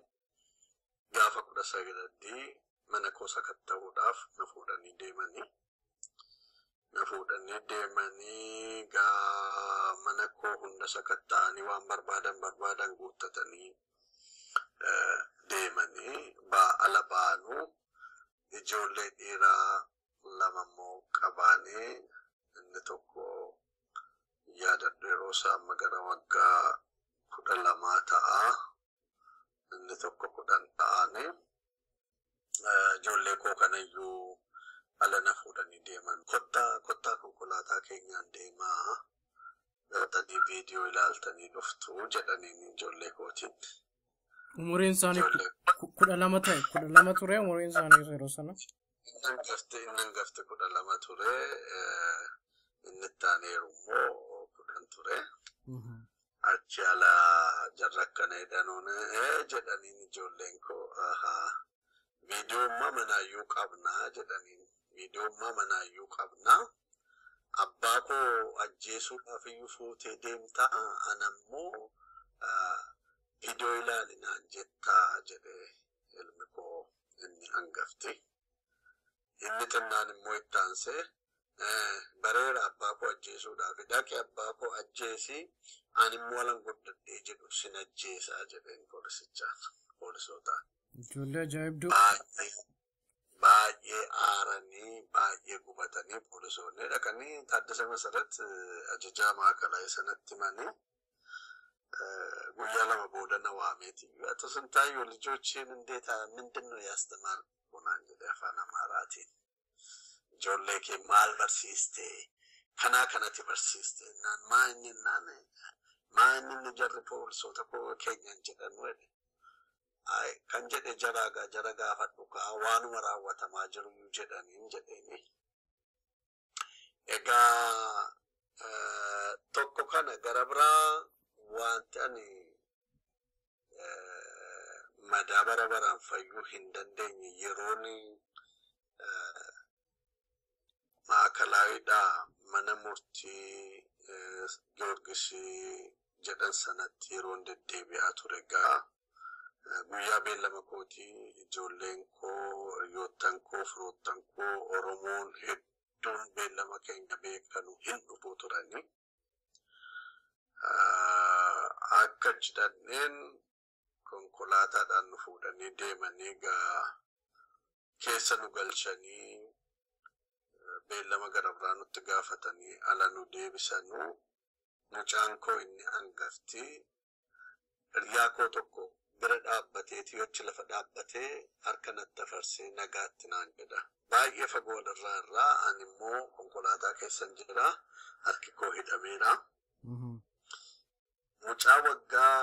gaafa 19 mana koo sakatta'uudhaaf na fuudhanii deemanii mana koo hunda sakatta'anii waan barbaadan guuttatanii deemanii ala baanu ijoollee dhiiraa 2 immoo qabaanii inni tokko yaadadhu yeroo isaa amma gara waggaa 12 ta'a inni tokko 10 ta'anii ijoollee koo kanayyuu ala na fuudhanii deeman kottaa konkolaataa keenyaan deemaa galtanii viidiyoo ilaaltanii dhuftu jedhaniin ijoollee kootiin. Umuriin isaanii 12 ta'e 12 ture umuriin isaanii yeroo sana. Inni gafte 12 ture inni taaneeru immoo 10 ture. Achi ala jarra akkana jedhanuun jedhaniin ijoolleen koo viidiyoo manaayyuu qabnaa jedhaniin. Video manaayyuu qabnaa abbaa koo ajjeesuudhaaf iyyuu fuutee deemtaa anammoo viidiyoo ilaalinaan jettaa jedhee ilmi koo inni hangafti inni xinnaan immoo itti aansee bareera abbaa koo ajjeesuudhaaf dhaqi abbaa koo ajjeesi ani immoo alan guddadhee jedhu sin ajjeesaa jedheen poolisootaan. Ijoollee ajaa'ibduu. Baay'ee aaranii baay'ee gubatanii poolisoonni dhaqanii Taaddasa Masarat ajajaa maakalaa sanatti himanii guyyaa 2 booda na waameeti ato sintaayyoo lijochiin እንዴት ምንድነው ያስተማር ሆናን jedhe afaan amaaraatiin ijoollee kee maal barsiiste kanatti barsiiste naan maanni jarri poolisoota koo keenyan jedhan wedhe kan jedhe jara gaafadhu waanuma raawwatamaa jiru jedhaniin jedheeni egaa tokko kana gara biraa wanti ani madaabara baraan fayyuu hin dandeenye yeroon maakalaayidha mana murtii Giyoorgis jedhan sanatti yeroon deddeebi'aa ture gaa guyyaa beellama kootii ijoolleen koo hiriyoottan koo firoottan koo Oromoon hedduun beellama keenya beekanu hin dhufuu turani akka jedhanneen konkolaataadhaan nu fuudhanii deemanii gaa keessa nu galchanii beellama gara biraa nutti gaafatanii ala nu deebisanu mucaan koo inni hangafti hiriyaa koo tokko bira dhaabbateeti yochi lafa dhaabbatee harka natti afarsee nagaatti naan jedha baay'ee fagoo irraa ani immoo konkolaataa keessan jira harki koo hidhameera mucaa waggaa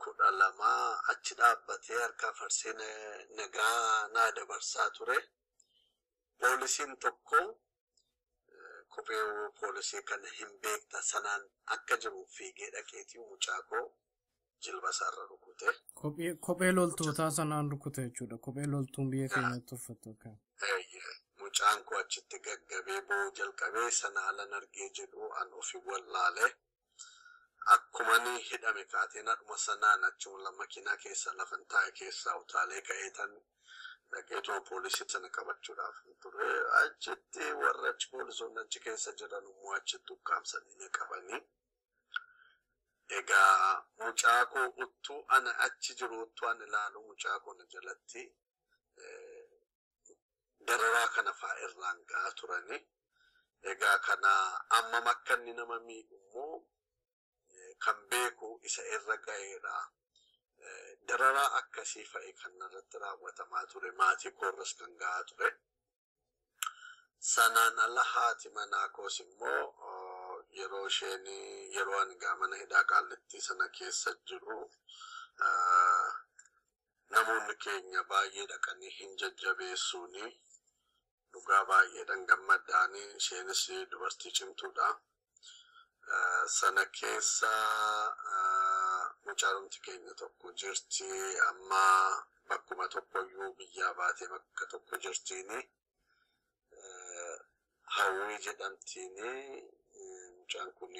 12 achi dhaabbatee harka afarsee nagaa naa dabarsaa ture poolisiin tokko kophee poolisii kana hin beekta sanaan akka jiru fiigee dhaqeetii mucaa koo jilba sarra rukute kophee loltootaa sanaan rukute jechuudha kophee loltuun biyya keenyatti uffatu kan mucaan koo achitti gaggabee boo jalqabee sana alan argee jedhu an ofi wallaale akkumani hidhame kaateena dhuma sanaan achuma makiinaa keessa lafan taa'e keessaa utaalee ka'eetan dhaqeetuma poolisii sana qabachuudhaaf ture. Achitti warra achi poolisoonni achi keessa jiran immoo achitti ukkaamsanii qabanii. Egaa mucaa koo uttuu ana achi jiru uttuu ani ilaalu mucaa koo na jalatti dararaa kana fa'aa irraan ga'aa turani. Egaa kana amma akka inni nama miidhu immoo kan beeku isa irra ga'eedha. Dararaa akkasii fa'ii kan irratti raawwatamaa ture maatii koorras kan ga'aa ture. Sanaan ala haati manaa koos immoo yeroo isheen yeroo ani mana hidhaa Qaallitti sana keessa jiru namoonni keenya baay'ee dhaqanii hin jajjabeessuuni. Dhugaa baay'eedhaan gammaddaanii isheenis dubartii cimtuudha. Sana keessa mucaarumti keenya tokko jirti amma bakkuma tokkoyyuu biyyaa baatee bakka tokko jirtiini. Hawwii jedhamtiini mucaan kun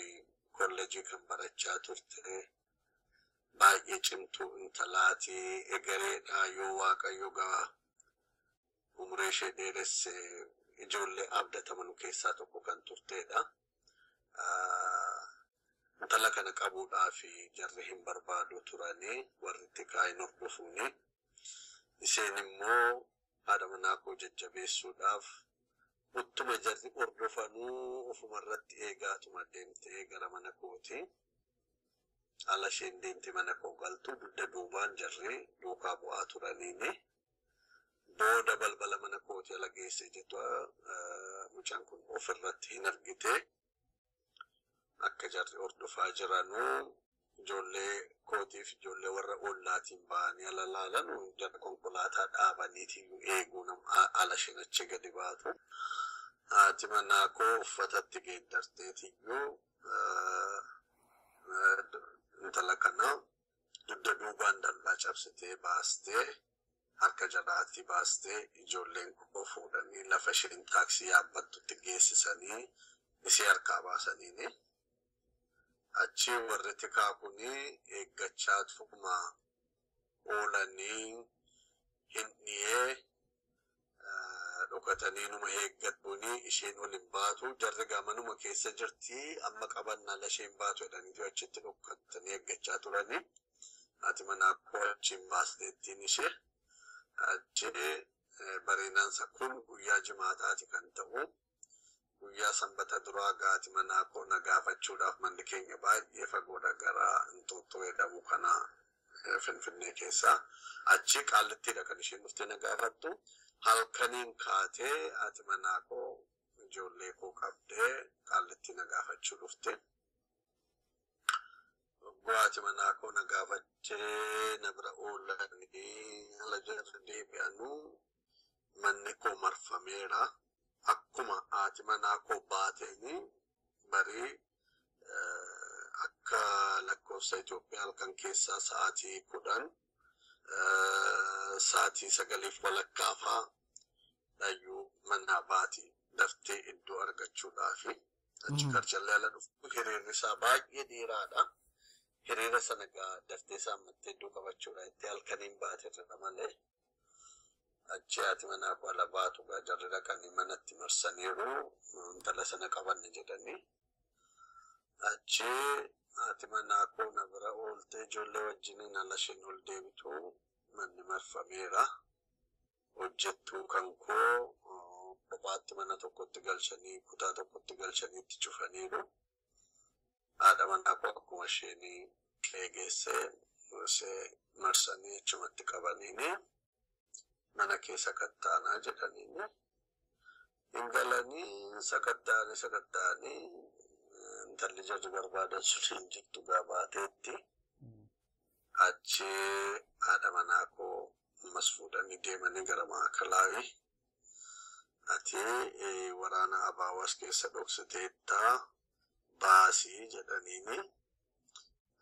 kolleejii kan barachaa turte baay'ee cimtuu intalaati egereedha yoo waaqayyo gaa umree ishee dheeresse ijoollee abdataman keessaa tokko kan turteedha. Intala kana qabuudhaaf jarri hin barbaadu turanii warri tikaa hin hordofuuni. Isheen immoo haadha manaa koo jajjabeessuudhaaf uttuma jarri hordofanuu ofumarratti eegaatuma deemtee gara mana kooti. Ala isheen deemte mana koo galtu dugda duubaan jarri duukaa bu'aa turaniini. Booda balbala mana kooti ala geesse jettu mucaan kun ofirratti hin argite. Akka jarri hordofaa jiranuu ijoollee kootiif ijoollee warra ollaatiin ba'anii ala laalanu jarri konkolaataa dhaabaniitiin eeguu ala isheen achi gadi baatu. Haati manaa koo uffatatti geeddarteetiyyuu intala kana dugda duubaan dallaa cabsitee baastee harka jalaatti baastee ijoolleen koo fuudhanii lafa isheen taaksii yaabbattutti geessisanii isii harkaa baasaniini. Achi warri tikaa kuni eeggachaa tuma oolanii hin dhiyee dhokatanii numa eeggattuuni isheen ol hin baatu jarri gaamanuma keessa jirti amma qabannaa lasheen baatu jedhanii achitti dhokatanii eeggachaa turani. Haati manaa koo achiin baasteettiin ishee achi bareenaansa kun guyyaa jimaataati kan ta'u. Guyyaa sanbata duraa haati manaa koo na gaafachuudhaaf manni keenya baay'ee fagoodha gara Inxooxxoo jedhamu kana Finfinnee keessaa. Achi Qaallittiidha kan isheen dhuftee na gaafattu. Halkaniin kaatee haati manaa koo ijoollee koo qabdee Qaallitti na gaafachuu dhufte. Haati manaa koo na gaafachee na bira oolanii ala jarri deebi'anuu manni koo marfameera. Akkuma haati manaa koo baateeni barii akka lakkoofsa Itoophiyaa halkan keessaa sa'aatii 10 sa'aatii 9:00 dhayyuu manaa baati daftee iddoo argachuudhaafi achi karchallee ala dhuftu hiriirri isaa baay'ee dheeraadha. Hiriira sana daftee saammattee iddoo qabachuudha itti halkaniin baateerra malee. Achi haati manaa koo ala baatu jarri dhaqanii manatti marsaniiru intala sana qabanne jedhanii. Achi haati manaa koo na bira oolte ijoollee wajjiniin ala isheen ol deebitu manni marfameera. Hojjettuu kan koo kophaatti mana tokkotti galchanii kutaa tokkotti galchanii itti cufaniiru. Haadha manaa koo akkuma isheen qeegeessee marsanii achumatti qabaniini. Mana keessa kattaanaa jedhaniini. Hingalanii sakattaanii intalli jarri barbaadan sun hin jirtu gabaateetti. Achi haadha manaa koo ammas fuudhanii deemanii gara maakalaawii. Ati waraana abaawas keessa dhoksiteettaa baasii jedhaniini.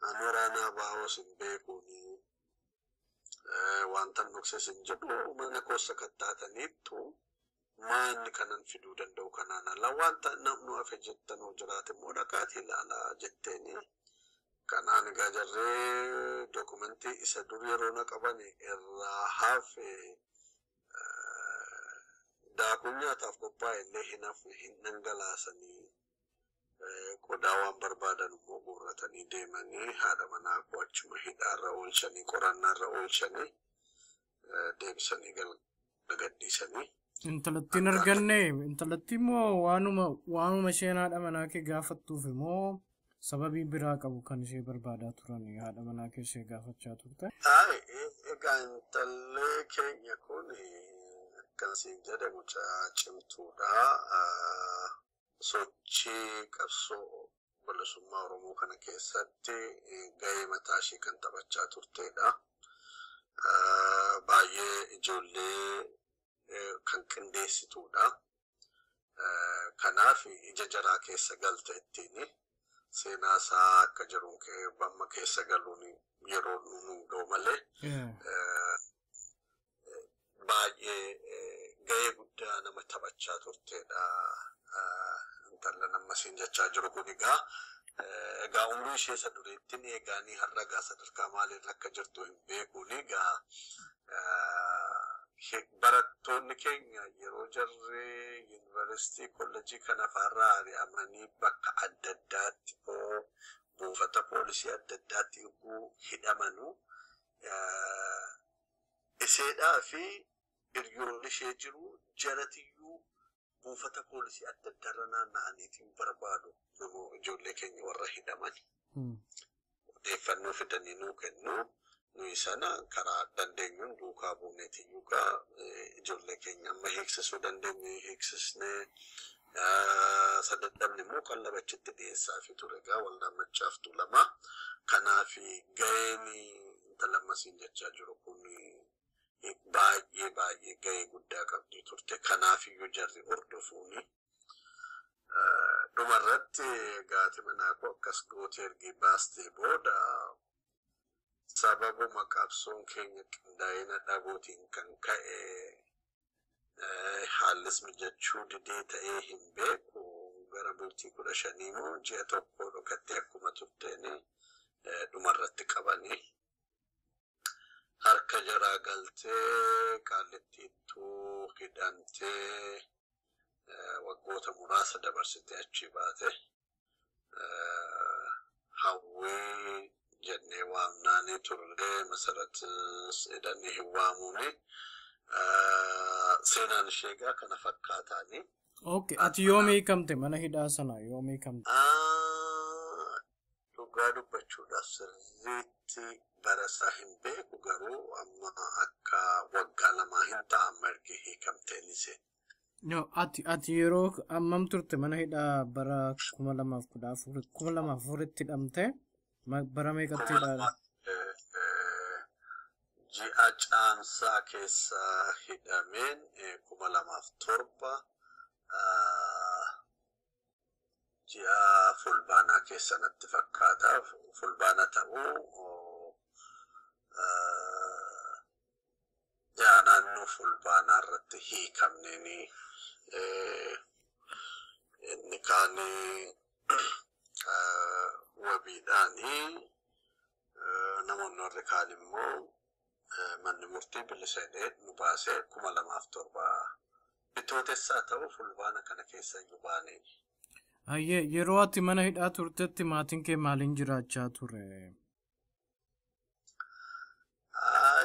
Ani waraana abaawas hin beekuuni. Wanta dhokses hin jedhu mana koo sakattaataniittu maanni kanan fiduu danda'u kanaan ala wanta namnu hafe jettanuu jiraate immoo dhaqaatii ilaalaa jetteeni kanaan egaa jarree dokumentii isa dur yeroo naqabani irraa hafe daakuu nyaataaf qophaa'e illee hin dhangalaasanii qodaa waan barbaadan immoo guurratanii deemanii haadha manaa koo achuma hidhaarra oolchanii qorannaarra oolchanii deebisanii gadhiisanii. Intalattiin arganne intalatti immoo waanuma isheen haadha manaa kee gaafattuuf immoo sababii biraa qabu kan ishee barbaadaa turan haadha manaa kee ishee gaafachaa turte. Egaa intallee keenya kun akkasiin jedhe mucaa cimtuudha. Sochii qabsoo bilisummaa Oromoo kana keessatti gahee mataa ishee kan taphachaa turtedha. Baay'ee ijoollee kan qindeessituudha. Kanaaf ija jaraa keessa galte ittiin seenaa isaa akka jiruun bamma keessa galuun yeroo nu ga'u malee baay'ee gahee guddaa nama taphachaa turtedha. Intala namasiin jechaa jiru kun egaa umrii ishee isa duriittiin eegaanii har'a gaa sadarkaa maaliirra akka jirtu hin beekuun egaa barattoonni keenya yeroo jarree yuunivarsiitii kolleejii kana faarraa ari'amanii bakka adda addaatti buufata poolisii adda addaatti hidhamanu iseedhaa fi hiriyoonni ishee jiru jaratiyyuu buufata poolisii adda addaarra naanna'aniitiin barbaadu namoo ijoollee keenya warra hidhaman. Odeeffannoo fidanii nuu kennu nuyi sana karaa dandeenyuun duukaa buuneetiyyuu ijoollee keenya amma hiiksisuu dandeenye hiiksisnee sadadhabni immoo qallabachitti dhiyeessaa fi ture waldaan machaaf tuulama. Kanaaf gaheen intala masiin jechaa jiru kun baay'ee gahee guddaa qabdi turte. Kanaafiyyuu jarri hordofuuni. Dhumarratti gaati manaa koo akkas gootee ergi baastee booda sababuma qabsoon keenya qindaa'ina dhabootiin kan ka'e haallis mijachuu didee ta'ee hin beeku gara bultii 15 moo ji'a tokko dhokattee akkuma turteeni dhumarratti qabanii. Harka jaraa galtee qaallittiittuu hidhamtee waggoota muraasa dabarsitee achi baate hawwii jennee waamnaanii turre masarat jedhanii hin waamuuni seenaan ishee kana fakkaataani. Okay, ati yoomii hiikamte mana hidhaa sana yoomii hiikamte? Dhugaa dubbachuudhaaf sirriitti barasaa hin beeku garuu amma akka waggaa lamaa hin ta'an margi hiikamteenise. No, ati yeroo ammam turte mana hidhaa bara 2014 hidhamte? Bara meeqatti hidhaa? Ji'a caamsaa keessa hidhameen 2007 ji'a fulbaanaa keessa natti fakkaata. Fulbaana ta'uu naannoo fulbaanaa irratti hiikamneeni inni kaan wabiidhaanii namoonni warri kaan immoo manni murtii bilisa jedhee nu baasee 2007 bitootessaa ta'uu fulbaana kana keessa iyyuu baaneeni. Yeroo ati mana hidhaa turtetti maatiin kee maaliin jiraachaa ture?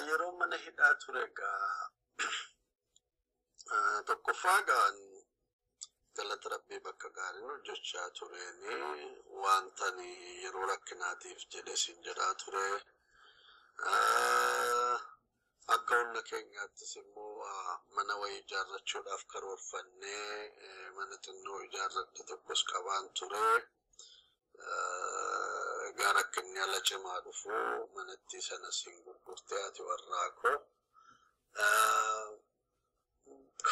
Yeroo mana hidhaa ture tokkoffaa galata rabbii bakka gaariin hojjechaa tureeni wantani yeroo rakkinaatiif jedhe sin jedhaa ture. Akka humna keenyaattis immoo mana wayii ijaarrachuudhaaf karoorfannee mana xinnoo ijaarradhe tokkos qabaan ture. Gara akkanni ala cimaa dhufu manatti sana siin gurgurtee ati warraa koo.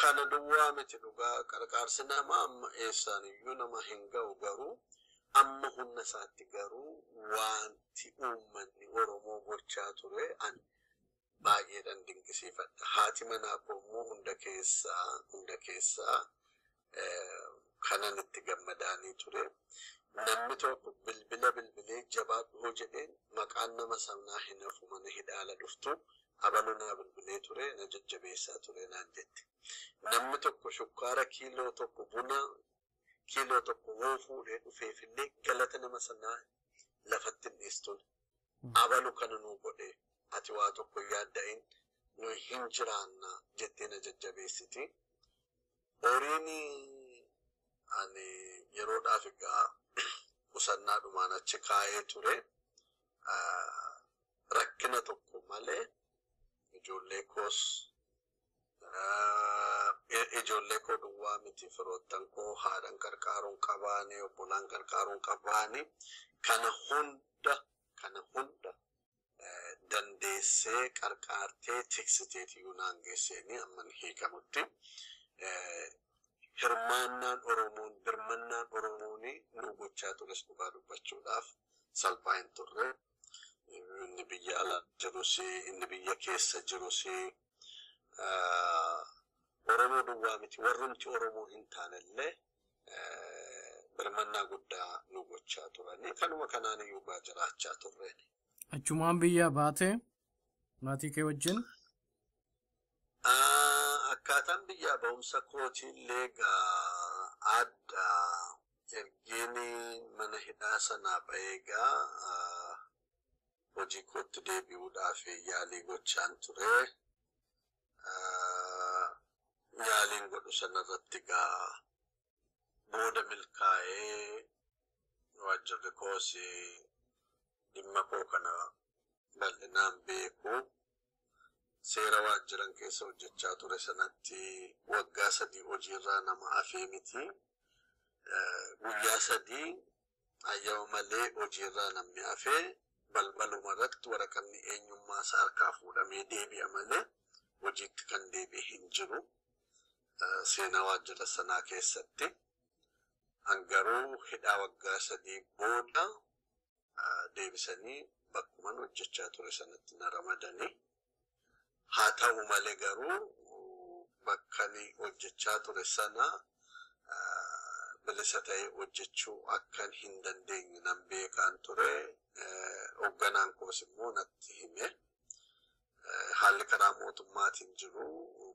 Kana duwwaa miti dhugaa qarqaarsi nama amma eessaan iyyuu nama hin ga'u garuu amma humna isaatti garuu wanti uummanni Oromoo gochaa ture ani baay'eedhaan dinqisiifadha. Haati manaa koo immoo hunda keessaa kanan itti gammadaanii ture. namni tokko bilbilee jabaadhu hoo jedheen maqaan nama sanaa hin hafu mana hidhaala dhuftu abaluu na bilbilee ture na jajjabeessaa ture naan jetti. Namni tokko shukkaara kiiloo tokko buna kiiloo tokko woo fuudhee dhufeefillee galata nama sanaa lafatti hin dhiistuun abalu kana nuu godhe ati waa tokko yaadda'in nu hin jiraanna jettee na jajjabeessiti. Horiin ani yeroodhaaf egaa qusannaadhumaan achi kaa'ee ture rakkina tokko malee ijoollee koo duwwaa miti firoottan koo haadhan qarqaaruun qabaane obbolaan qarqaaruun qabaane kana hunda dandeessee qarqaartee tiksiteeti yuunaan geesseeni amman hiikamutti hirmaannaan Oromoon birmannaan Oromooni nu gochaa tures dhugaa dubbachuudhaaf salphaa hin turre. Inni biyya ala jirus inni biyya keessa jirus Oromoo duwwaa miti warrumti Oromoo hin taanellee birmannaa guddaa nu gochaa turani kanuma kanaan iyyuu jiraachaa turreeni. Achumaan biyya baate maatii kee wajjin? Akkaataan biyya ba'umsa kootiillee adda ergiin mana hidhaa sanaa ba'eegaa hojii kootti deebi'uudhaaf yaalii gochaan ture. Yaaliin godhu sanarratti booda milkaa'ee waajjirri koos dhimma koo kana bal'inaan beeku. Seera waajjiran keessa hojjechaa ture sanatti waggaa 3 hojiirraa nama hafee miti. Guyyaa 3 ayyaama malee hojiirraa namni hafee balbaluma irratti waraqanni eenyummaa isaa harkaa fuudhamee deebi'a malee hojiitti kan deebi'e hin jiru. Seenaa waajjira sanaa keessatti hangaruu hidhaa waggaa 3 booda deebisanii bakkuman hojjechaa ture sanatti na ramadanii. Haa ta'u malee garuu bakka ni hojjechaa ture sana bilisa ta'ee hojjechuu akkan hin dandeenye nan beekaan ture. Hoogganaan koos immoo natti hime. Haalli karaa mootummaatiin jiru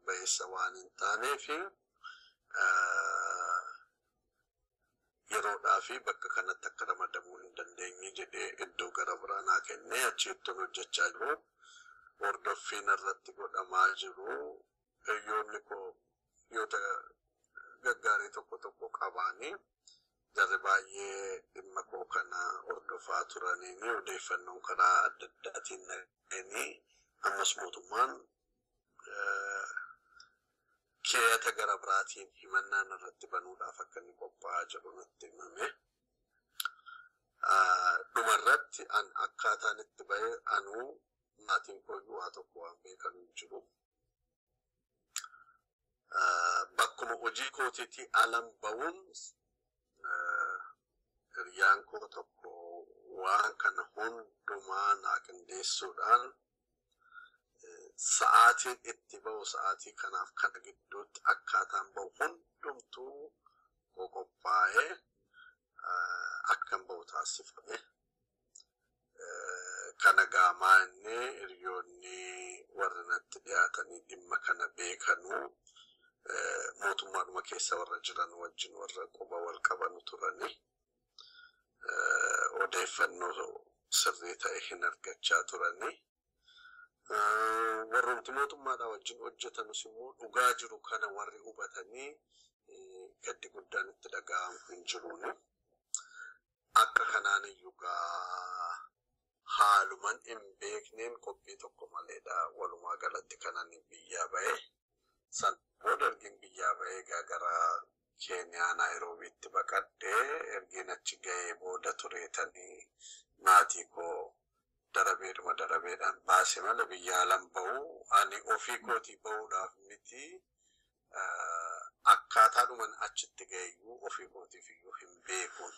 ba'eessa waan hin taaneef yeroodhaa fi bakka kanatti akka ramadamuu hin dandeenye jedhee iddoo gara biraa naa kennee achitti hojjechaa jiru. Hordoffiin irratti godhamaa jiru. Hiriyoonni koo yoota gaggaarii tokko qabaanii jarri baay'ee dhimma koo kana hordofaa turanii odeeffannoon karaa adda addaatiin nageenii ammas mootummaan keeyata gara biraatiin himannaan irratti banuudhaaf akka inni qophaa'aa jiru natti himame. Dhumarratti akkaataan itti ba'e anuu maatiin koo waa tokko waan beekan hin jiru. Bakkuma hojii kootiitii alan ba'uun hiriyaan koo tokko waan kana hundumaa naa qindeessuudhaan sa'aatiin itti ba'u sa'aatii kanaaf kana gidduutti akkaataan ba'u hundumtuu qophaa'ee akkan ba'u taasifame. Kana gaamaa inni hiriyoonni warra natti dhiyaatanii dhimma kana beekanuu mootummaadhuma keessa warra jiran wajjin warra quba wal qabanu turani. Odeeffannoo sirrii ta'e hin argachaa turani. Warroonni mootummaadhaa wajjin hojjetanus immoo dhugaa jiru kana warri hubatanii gaddi guddaan itti dhaga'amu hin jiruuni. Akka kanaan iyyuu haaluman hin beekneen qophii tokko maleedha walumaa galatti kanan biyyaa ba'e. San booda ergiin biyyaa ba'ee gara Keeniyaa Naayiroobiitti baqadhee ergiin achi ga'ee booda tureetanii maatii koo darabeedhaan baase mala biyyaa alan ba'u ani ofii kootii ba'uudhaaf miti akkaataadhuman achitti ga'eyyuu ofii kootiif iyyuu hin beekuun.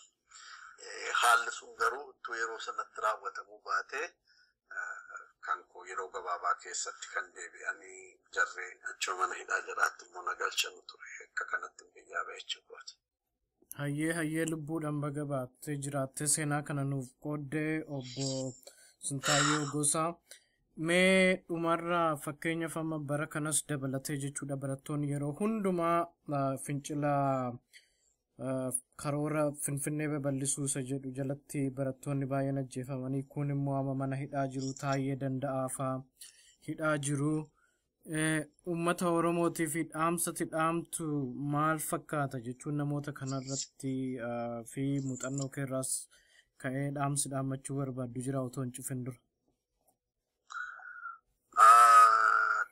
Haalli sun garuu utuu yeroo sanatti raawwatamuu baatee kan koo yeroo gabaabaa keessatti kan deebi'anii jarree achuma mana hidhaa jiraatti immoo na galchanu ture akka kanatti biyyaa ba'e jechuudha. hayyee lubbuudhaan baga baattee jiraattee seenaa kana nuuf qooddee obbo Sintaayyoo Gosaa. Mee dhumarraa fakkeenyaaf amma bara kanas dabalatee jechuudha barattoonni yeroo hundumaa fincila karoora Finfinnee babal'isuu isa jedhu jalatti barattoonni baay'een ajjeefamanii kun immoo amma mana hidhaa jiru Taayyee Danda'aa fa'aa hidhaa jiru. Uummata Oromootiif dhaamsati dhaamtu maal fakkaata jechuun namoota kanarratti fi muuxannoo keerraas ka'ee dhaamsi dhaammachuu barbaaddu jira otoo hin cufin dura.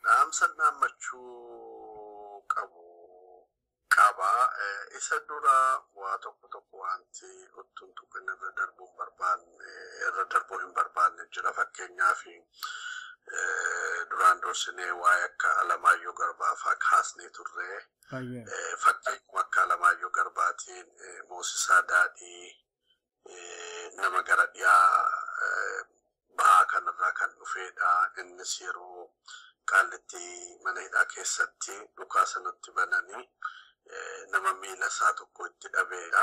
Dhaamsa dhaammachuu qaba. Isa dura waa tokko wanti uttuntu kan irra darbuu hin barbaanne jira. Fakkeenyaaf duraan dursinee waa'ee akka Alamaayyoo Garbaa fa'aa kaasnee turre. Fakkeenya akka Alamaayyoo Garbaatiin Moosisaa Daadhii nama gara dhiyaa bahaa kanarraa kan dhufedha. Innis yeroo Qaallitti mana hidhaa keessatti dhukaa sanatti bananii nama miila isaa tokko itti dhabeedha.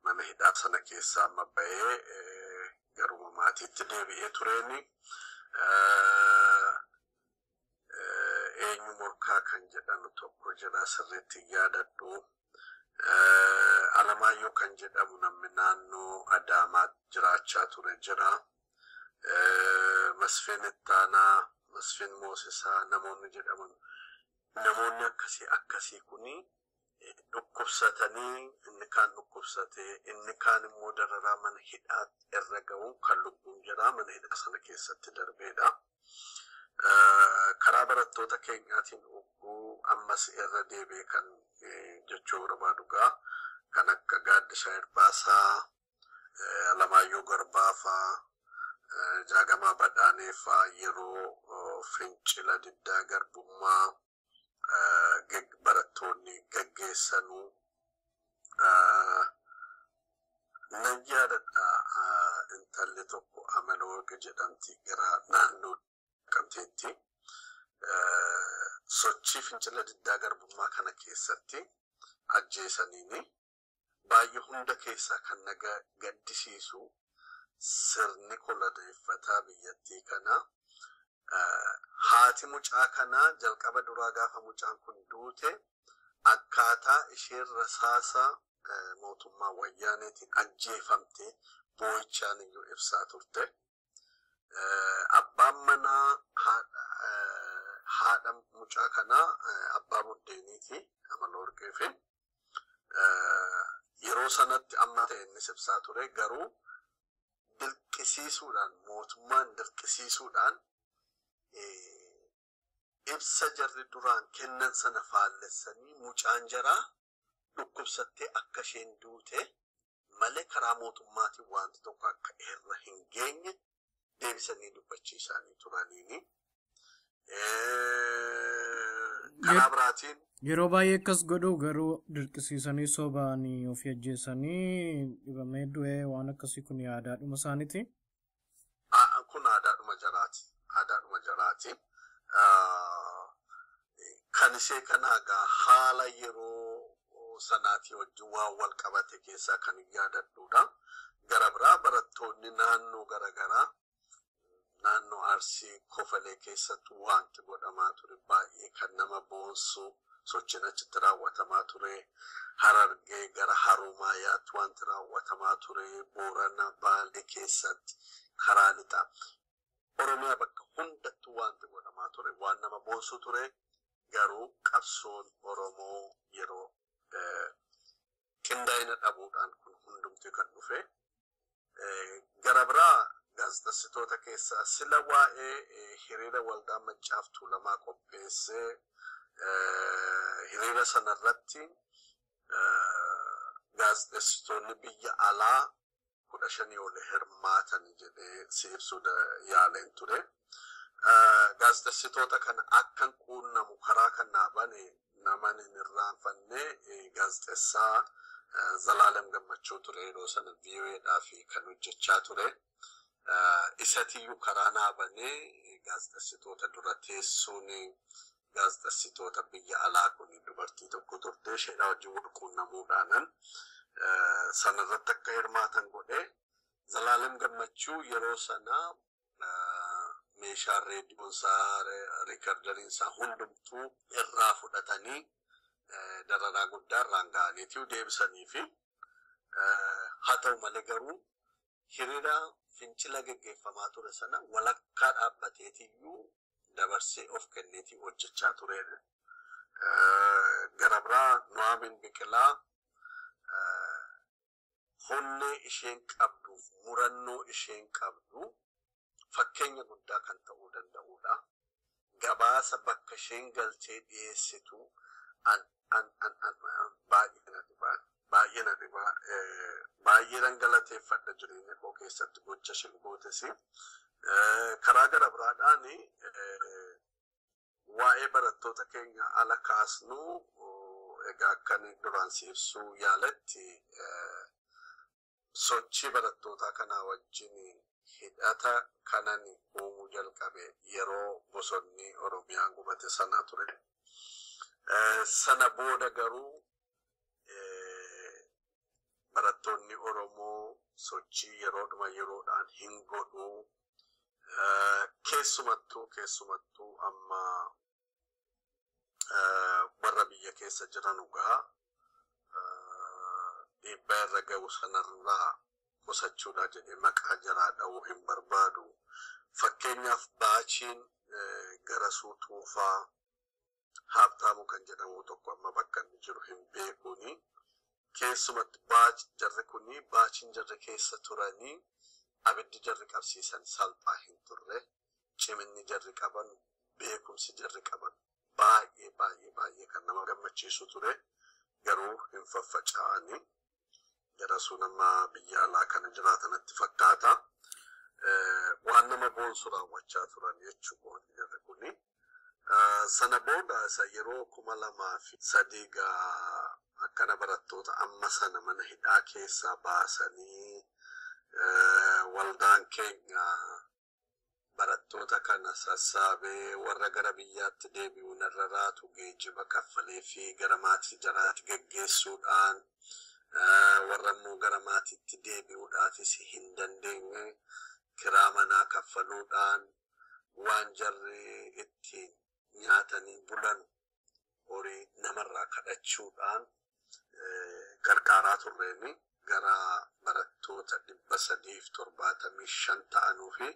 Mana hidhaa sana keessaa amma ba'ee garuma maatiitti deebi'ee tureeni. Eenyu morkaa kan jedhamu tokko jira sirriitti yaadadhu. Alamaayyoo kan jedhamu namni naannoo Adaamaa jiraachaa ture jira. Masfiin Ittaanaa, Masfiin Moosisaa namoonni jedhaman namoonni akkasii kuni dhukkubsatanii inni kaan dhukkubsatee inni kaan immoo dararaa mana hidhaa irra ga'u kan lubbuun jira mana hidhaa sana keessatti darbeedha. Karaa barattoota keenyaatiin ogguu ammas irra deebi'ee kan jechuu barbaadugaa kan akka Gaaddisaa Irbaasaa, Alamaayyoo Garbaa fa'aa, Jaagamaa Badhaanee fa'aa yeroo fincila diddaa garbummaa barattoonni gaggeessanuu nan yaadadha. Intalli tokko Amaloorqa jedhamti gara naannoo Qabteetti sochii fincila diddaa garbummaa kana keessatti ajjeesaniini baay'ee hunda keessaa kan naga gaddisiisu sirni koloneeffataa biyyattii kana haati mucaa kanaa jalqaba duraa gaafa mucaan kun duute akkaataa isheen rasaasa mootummaa wayyaaneetiin ajjeefamte boo'ichaan iyyuu ibsaa turte. Abbaan manaa haadha mucaa kanaa abbaa buddeeniiti Amaloorqee fi yeroo sanatti amma ta'e inni ibsaa ture garuu dirqisiisuudhaan mootummaan dirqisiisuudhaan ibsa jarri duraan kennan sana faallessanii mucaan jaraa dhukkubsattee akka isheen duute malee karaa mootummaatiin wanti tokko akka irra hin geenye deebisanii dubbachiisanii turaniini. Karaa biraatiin yeroo baay'ee akkas godhu garuu dirqisiisanii sobanii ofii ajjeesanii dhibamee du'ee waan akkasii kun yaadaadhuma isaaniiti. Kun aadaadhuma jaraati. Kan ishee kanaagaa haala yeroo sanaatii wajjin waan wal qabate keessaa kan yaadadhuudha. Gara biraa barattoonni naannoo garaagaraa naannoo Arsii Kofalee keessatti wanti godhamaa ture baay'ee kan nama boonsu sochiin achitti raawwatamaa ture. Harargee gara Haroomayaatti wanti raawwatamaa ture. Boorana Baalee keessatti karaa lixaa Oromiyaa bakka hundattuu wanti godhamaa ture waan nama boonsu ture. Garuu qabsoon Oromoo yeroo qindaa'ina dhabuudhaan kun hundumti kan dhufe. Gara biraa gaazexeessitoota keessaa sila waa'ee hiriira waldaa Maccaaf Tuulamaa qopheessee hiriira sanarratti gaazexeessitoonni biyya alaa 15 ol hirmaatan jedhee si ibsuu yaaleen ture. Gaazexeessitoota kana akkan quunnamu karaa kanaa bane naman hin irraanfanne gaazexeessaa Zalaalem Gammachuu ture yeroo sana VOAdhaaf kan hojjechaa ture. Isatiyyuu karaa naa banee gaazexeessitoota dura teessuun gaazexeessitoota biyya alaa kun dubartii tokko turte isheedha wajjin wal quunnamuudhaanan sanarratti akka hirmaatan godhe Zalaalem Gammachuu yeroo sana meeshaa reediyoonsaa riikardariinsaa hundumtuu irraa fudhatanii dararaa guddaa irraan ga'aniitii deebisanii fi haa ta'u malee garuu hiriira fincila geggeeffamaa ture sana walakkaa dhaabbateetiyyuu dabarsee of kenneetii hojjechaa turedha. Gara biraa Nu'aamin Biqilaa honnee isheen qabduuf murannoo isheen qabdu fakkeenya guddaa kan ta'uu danda'udha. Gabaasa bakka isheen galchee dhiyeessitu baay'ee dhangalateeffadha jireenya koo keessatti gocha isheen gootesi. Karaa gara biraadhaan waa'ee barattoota keenya ala kaasnu egaa akkan duraan siibsuu yaalatti sochii barattootaa kanaa wajjin hidhata kanan uumuu jalqabe yeroo bosonni Oromiyaa gubate sana ture. Sana booda garuu barattoonni Oromoo sochii yeroodhaan hin godhu. Keessumattuu amma warra biyya keessa jiran ugaa dhiibbaa irra ga'u sanarraa qusachuudha jedhee maqaa jaraa dha'uu hin barbaadu. Fakkeenyaaf Baachiin Garasuu Tuufaa Haabtaamu kan jedhamu tokko amma bakka inni jiru hin beekuni. Keessumatti Baachiin jarri keessa turanii abiddi jarri qabsiisan salphaa hin turre. Ciminni jarri qaban, beekumsi jarri qaban baay'ee kan nama gammachiisu ture. Garuu hin faffaca'anii. Garasuu nama biyya alaa kana jiraatanatti fakkaata. Waan nama boonsu raawwachaa turan jechuudha jarri kuni. Sana booda isa yeroo 2003 gaa akkana barattoota amma sana mana hidhaa keessaa baasanii waldaan keenya barattoota kana sassaabee warra gara biyyaatti deebi'uu narra raatu geejjiba kaffalee fi gara maatii jaraatti geggeessuudhaan warra immoo gara maatiitti deebi'uudhaafis hin dandeenye kiraa manaa kaffaluudhaan waan jarri ittiin nyaatanii bulan horii namarraa kadhachuudhaan gargaaraa turreeni gara barattoota 375 ta'anuu fi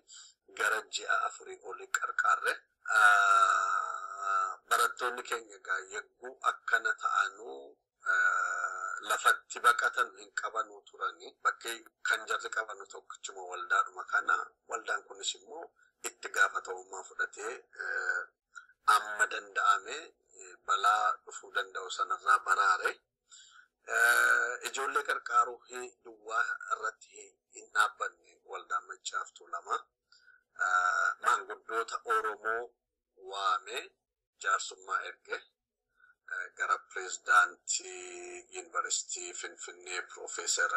gara ji'a 4 olii gargaarre. Barattoonni keenya egaa yegguu akkana ta'anuu lafatti baqatan hin qabanu turanii bakkee kan jarri qabanu tokkichuma waldaadhuma kana. Waldaan kunis immoo itti gaafatamummaa fudhatee amma danda'ame balaa dhufuu danda'u sanarraa baraare. Ijoollee gargaaruu duwwaa irratti hin dhaabbanne waldaan Machaaf Tuulamaa maanguddoota Oromoo waamee jaarsummaa erge gara pirezidaantii yuunivarsiitii Finfinnee Piroofeesar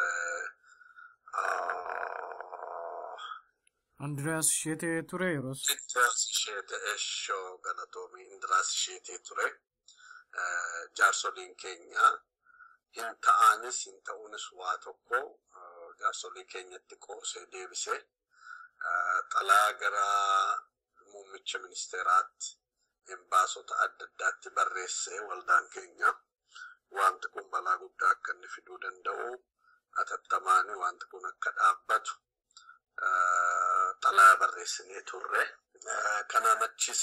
Andiraas Sheetee ture yeroos. Indiraas Sheetee Eshoo Galatoomii Indiraas Sheetee ture. Jaarsoliin keenya hin ta'anis hin ta'uunis waa tokko jaarsolii keenyatti qoosee deebisee xalaa gara muummicha ministeeraatti embaasota adda addaatti barreessee waldaan keenya wanti kun balaa guddaa akka inni fiduu danda'u atattamaanii wanti kun akka dhaabbatu xalaa barreessinee turre. Kanaan achis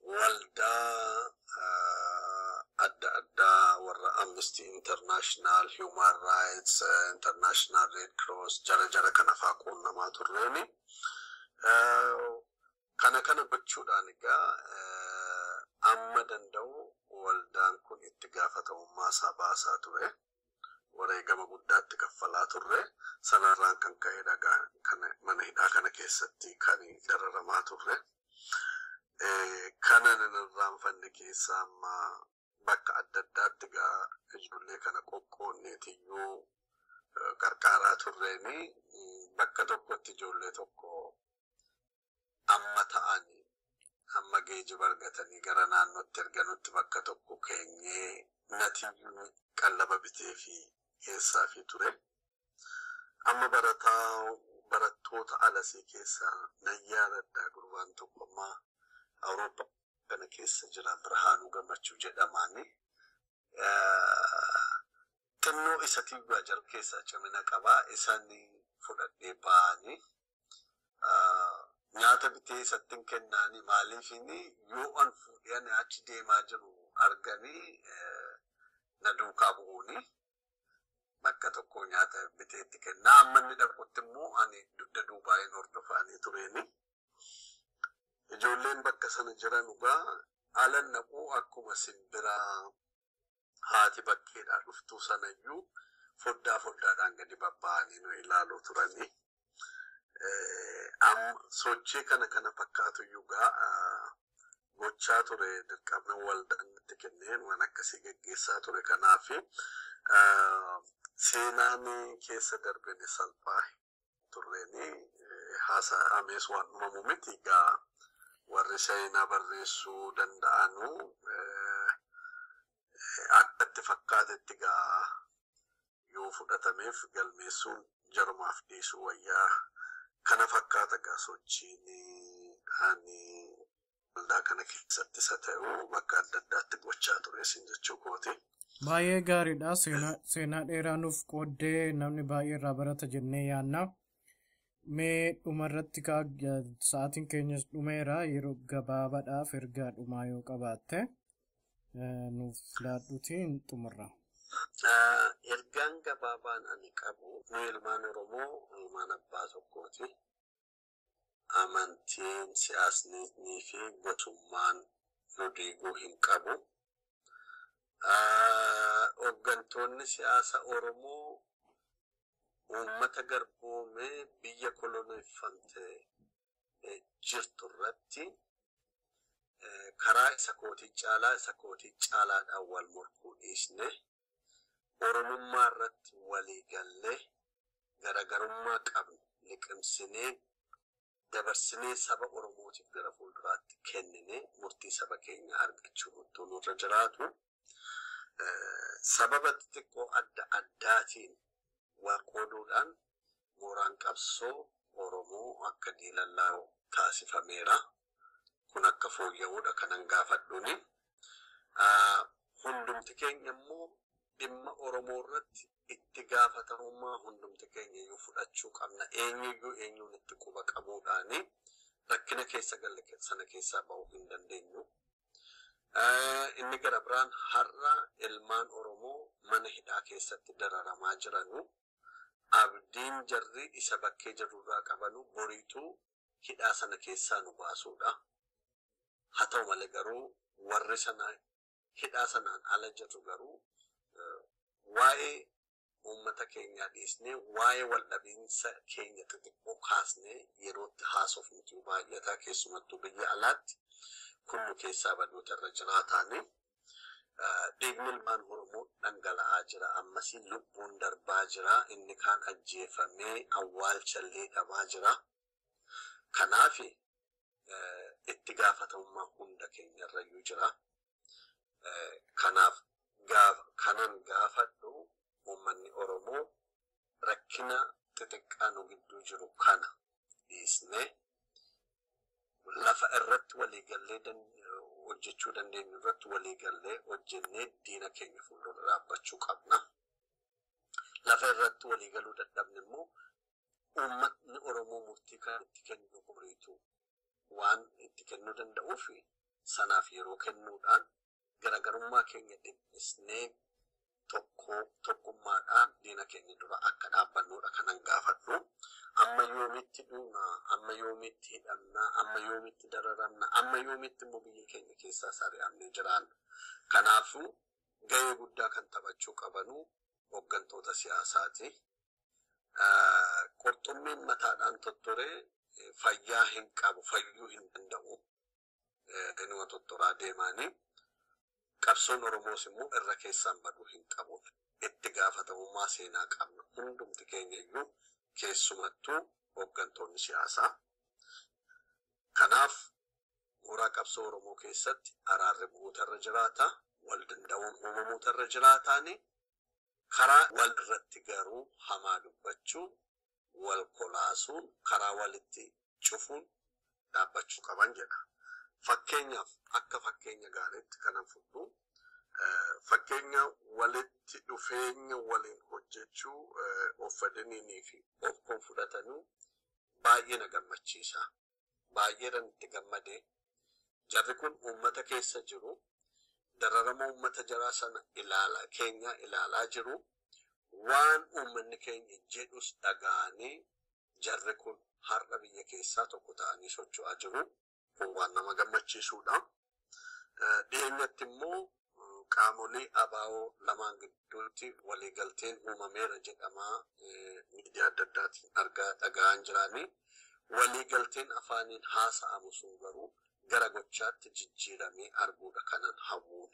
waldaa adda addaa warra Amnesty International, Human Rights International, Red Cross jara kana faa quunnamaa turreeni. Kana gochuudhaan egaa amma danda'u waldaan kun itti gaafatamummaa isaa baasaa ture. Wareegama guddaatti kaffalaa turre. Sanarraan kan ka'e dhagaa kana mana hidhaa kana keessatti kan dararamaa turre. Kanan irraanfanne keessaa amma bakka adda addaatti egaa ijoollee kana qoqqoonneetiyyuu gargaaraa turreeni. Bakka tokkotti ijoollee tokko amma ta'anii amma geejjiba argatanii gara naannootti erganutti bakka tokko keenyee natiyyuun qallaba bitee fi keessaa fi ture. Amma barattoota alasii keessaa nayyaa addaa gurbaan tokko ammaa Awurooppaa kana keessa jira Birhaanuu Gammachuu jedhamaani. Xinnoo isatii jala keessaa cimina qabaa isaan fudhadhee ba'anii nyaata bitee isatti kennaanii maaliifini yoo an fuudhanii achi deemaa jiru arganii na duukaa bu'uuni bakka tokko nyaata biteetti kennaa amma inni dhaqutti immoo ani dugda duubaa'een hordofaanii tureeni. Ijoolleen bakka sana jiran dhugaa alan naquu akkuma simbiraa haati bakkeedhaa dhuftuu sanayyuu foddaadhaan gadi babba'anii nu ilaaluu turanii. Sochii kana fakkaatu yugaa gochaa ture dirqamna waldaan itti kenneen waan akkasii geggeessaa ture kanaaf seenaan keessa darbine salphaa turreeni haasa'amees waan uumamu miti egaa warri seenaa barreessuu danda'anu akka itti fakkaatetti egaa yoo fudhatameef galmeessuun jarumaaf dhiisuu wayyaa kana fakkaata egaa sochiin ani waldaa kana keessatti isa ta'u bakka adda addaatti gochaa ture sin jechuu kooti. Baay'ee gaariidha. Seenaa dheeraa nuuf qooddee namni baay'ee irraa barata jennee yaadna. Mee dhumarratti sa'aatiin keenyas dhumeera yeroo gabaabaadhaaf ergaa dhumaa yoo qabaatte nuuf laadhuutiin xumurra. Ergaan gabaabaan ani qabu nu ilmaan Oromoo ilmaan abbaa tokkooti. Amantiin siyaasnii fi gootummaan nu diiguu hin qabu. Hooggantoonni siyaasa Oromoo uummata garboomee biyya koloneeffamtee jirtu irratti karaa isa kootii caalaadhaan wal morkuu dhiisne Oromummaa irratti walii gallee garagarummaa qabnu liqimsinee dabarsinee saba Oromootiif gara fuulduraatti kennine murtii saba keenya argachuu nurra jiraatu. Sababa xixiqqoo adda addaatiin wal qooduudhaan mooraan qabsoo Oromoo akka diilallaa'u taasifameera. Kun akka fooyya'uudha kanan gaafadhuuni. Hundumti keenya immoo dhimma Oromoo irratti itti gaafatamummaa hundumti keenya iyyuu fudhachuu qabna. Eenyuun itti quba qabuudhaani rakkina keessa galle sana keessaa ba'uu hin dandeenyu. Inni gara biraan har'a ilmaan Oromoo mana hidhaa keessatti dararamaa jiranu abdiin jarri isa bakkee jirurraa qabanu boriituu hidhaa sana keessaa nu baasuudha. Haa ta'u malee garuu warri sana hidhaa sanaan ala jirru garuu waa'ee uummata keenyaa dhiisnee waa'ee waldhabiinsa keenya xixiqqoo kaasnee yerootti haasofnutu baay'ataa keessumattuu biyya alaatti kun nu keessaa baduuta irra jiraataani. Dhiigni ilmaan Oromoo dhangala'aa jira. Ammasii lubbuun darbaa jira. Inni kaan ajjeefamee awwaalchallee dhabaa jira. Kanaaf itti gaafatamummaa hunda keenyarrayyuu jira. Kanaaf kanan gaafadhu uummanni Oromoo rakkina xixiqqaa nu gidduu jiru kana dhiisnee lafa irratti waliigallee hojjechuu dandeenyu irratti waliigallee hojjennee diina keenya fuuldura dhaabbachuu qabna. Lafa irratti waliigaluu dadhabne immoo uummatni Oromoo murtii kan itti kennu boriitu waan itti kennuu danda'uuf sanaaf yeroo kennuudhaan garagarummaa keenya dhiphisnee tokkummaadhaan diina keenya dura akka dhaabbannuudha kanan gaafadhu. Amma yoomitti duunaa, amma yoomitti hidhamnaa, amma yoomitti dararamna, amma yoomitti immoo biyya keenya keessaa sari'amnee jiraanna. Kanaafuu gahee guddaa kan taphachuu qabanu hooggantoota siyaasaati. Qurxummiin mataadhaan tottoree fayyaa hin qabu, fayyuu hin danda'u. Inuma tottoraa deemaanii qabsoon Oromoos immoo irra keessaan baduu hin qabu. Itti gaafatamummaa seenaa qabna. Hundumti keenya iyyuu keessumattuu hooggantoonni siyaasaa. Kanaaf mooraa qabsoo Oromoo keessatti araarri bu'uutarra jiraata. wal danda'uun uumamuutu irra jiraataani karaa wal irratti garuu hamaa dubbachuu wal kolaasuun karaa walitti cufuun dhaabbachuu qaban jedha. Fakkeenyaaf akka fakkeenya gaariitti kanan fudhu fakkeenya walitti dhufeenya waliin hojjechuu of fedhanii fi of fudhatanii baay'ee na gammachiisa. Baay'eedhaan itti gammadee jarri kun uummata keessa jiru dararama uummata jaraa sana ilaalaa jiru waan uummanni keenya jedhus dhaga'anii jarri kun har'a biyya keessaa tokko ta'anii socho'aa jiru. Kun waan nama gammachiisuudha. Dhiyeenyatti immoo qaamolee abaa'oo lamaan gidduutti waliigalteen uumameera jedhamaa miidiyaa adda addaatiin dhaga'aan jiraanii waliigalteen afaaniin haasa'amu sun garuu gara gochaatti jijjiiramee arguudha kanan hawwuun.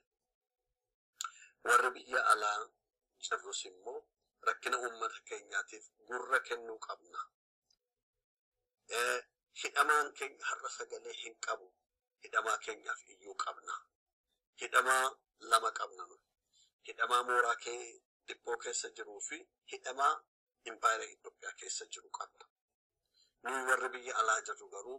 Warri biyya alaa jirrus immoo rakkina uummata keenyaatiif gurra kennuu qabna. Hidhamaan keenya har'a sagalee hin qabu. Hidhamaa keenyaaf iyyuu qabna. Hidhamaa lama qabna. Hidhamaa mooraa dhibboo keessa jiruu fi hidhamaa impaayera Itoophiyaa keessa jiru qabna. Nuyi warri biyya alaa jirru garuu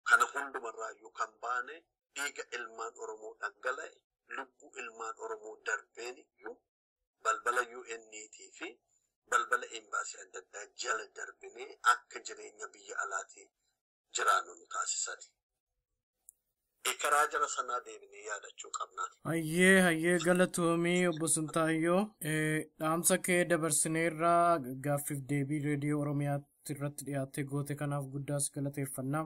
kana hundumarraa iyyuu kan baane dhiiga ilmaan Oromoo dhangala'e lubbuu ilmaan Oromoo darbeen iyyuu balbala UNT fi balbala embaasii adda addaa jala darbinee akka jireenya biyya alaatii jiraannu nu taasisani. Karaa jara sanaa deebinee yaadachuu qabna. Hayyee galatoomii obbo Sintaayyoo dhaamsa kee dabarsineerraa gaaffiif deebii reediyoo Oromiyaatti irratti dhiyaate goote kanaaf guddaas galateeffannaa.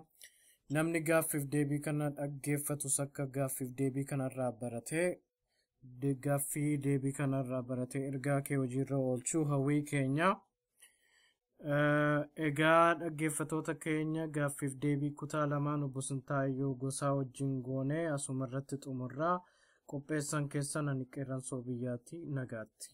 Namni gaaffiif deebii kana dhaggeeffatus akka gaaffiif deebii kanarraa baratee gaaffii deebii kanarraa baratee ergaa kee hojiirra oolchuu hawwii keenya. Egaa dhaggeeffatoota keenya gaaffiif deebii kutaa lamaan obbo Sintaayyoo Gosaa wajjin goonee asuma irratti xumurraa qopheessan keessan ani Qeerransoo Biyyaatti nagaatti.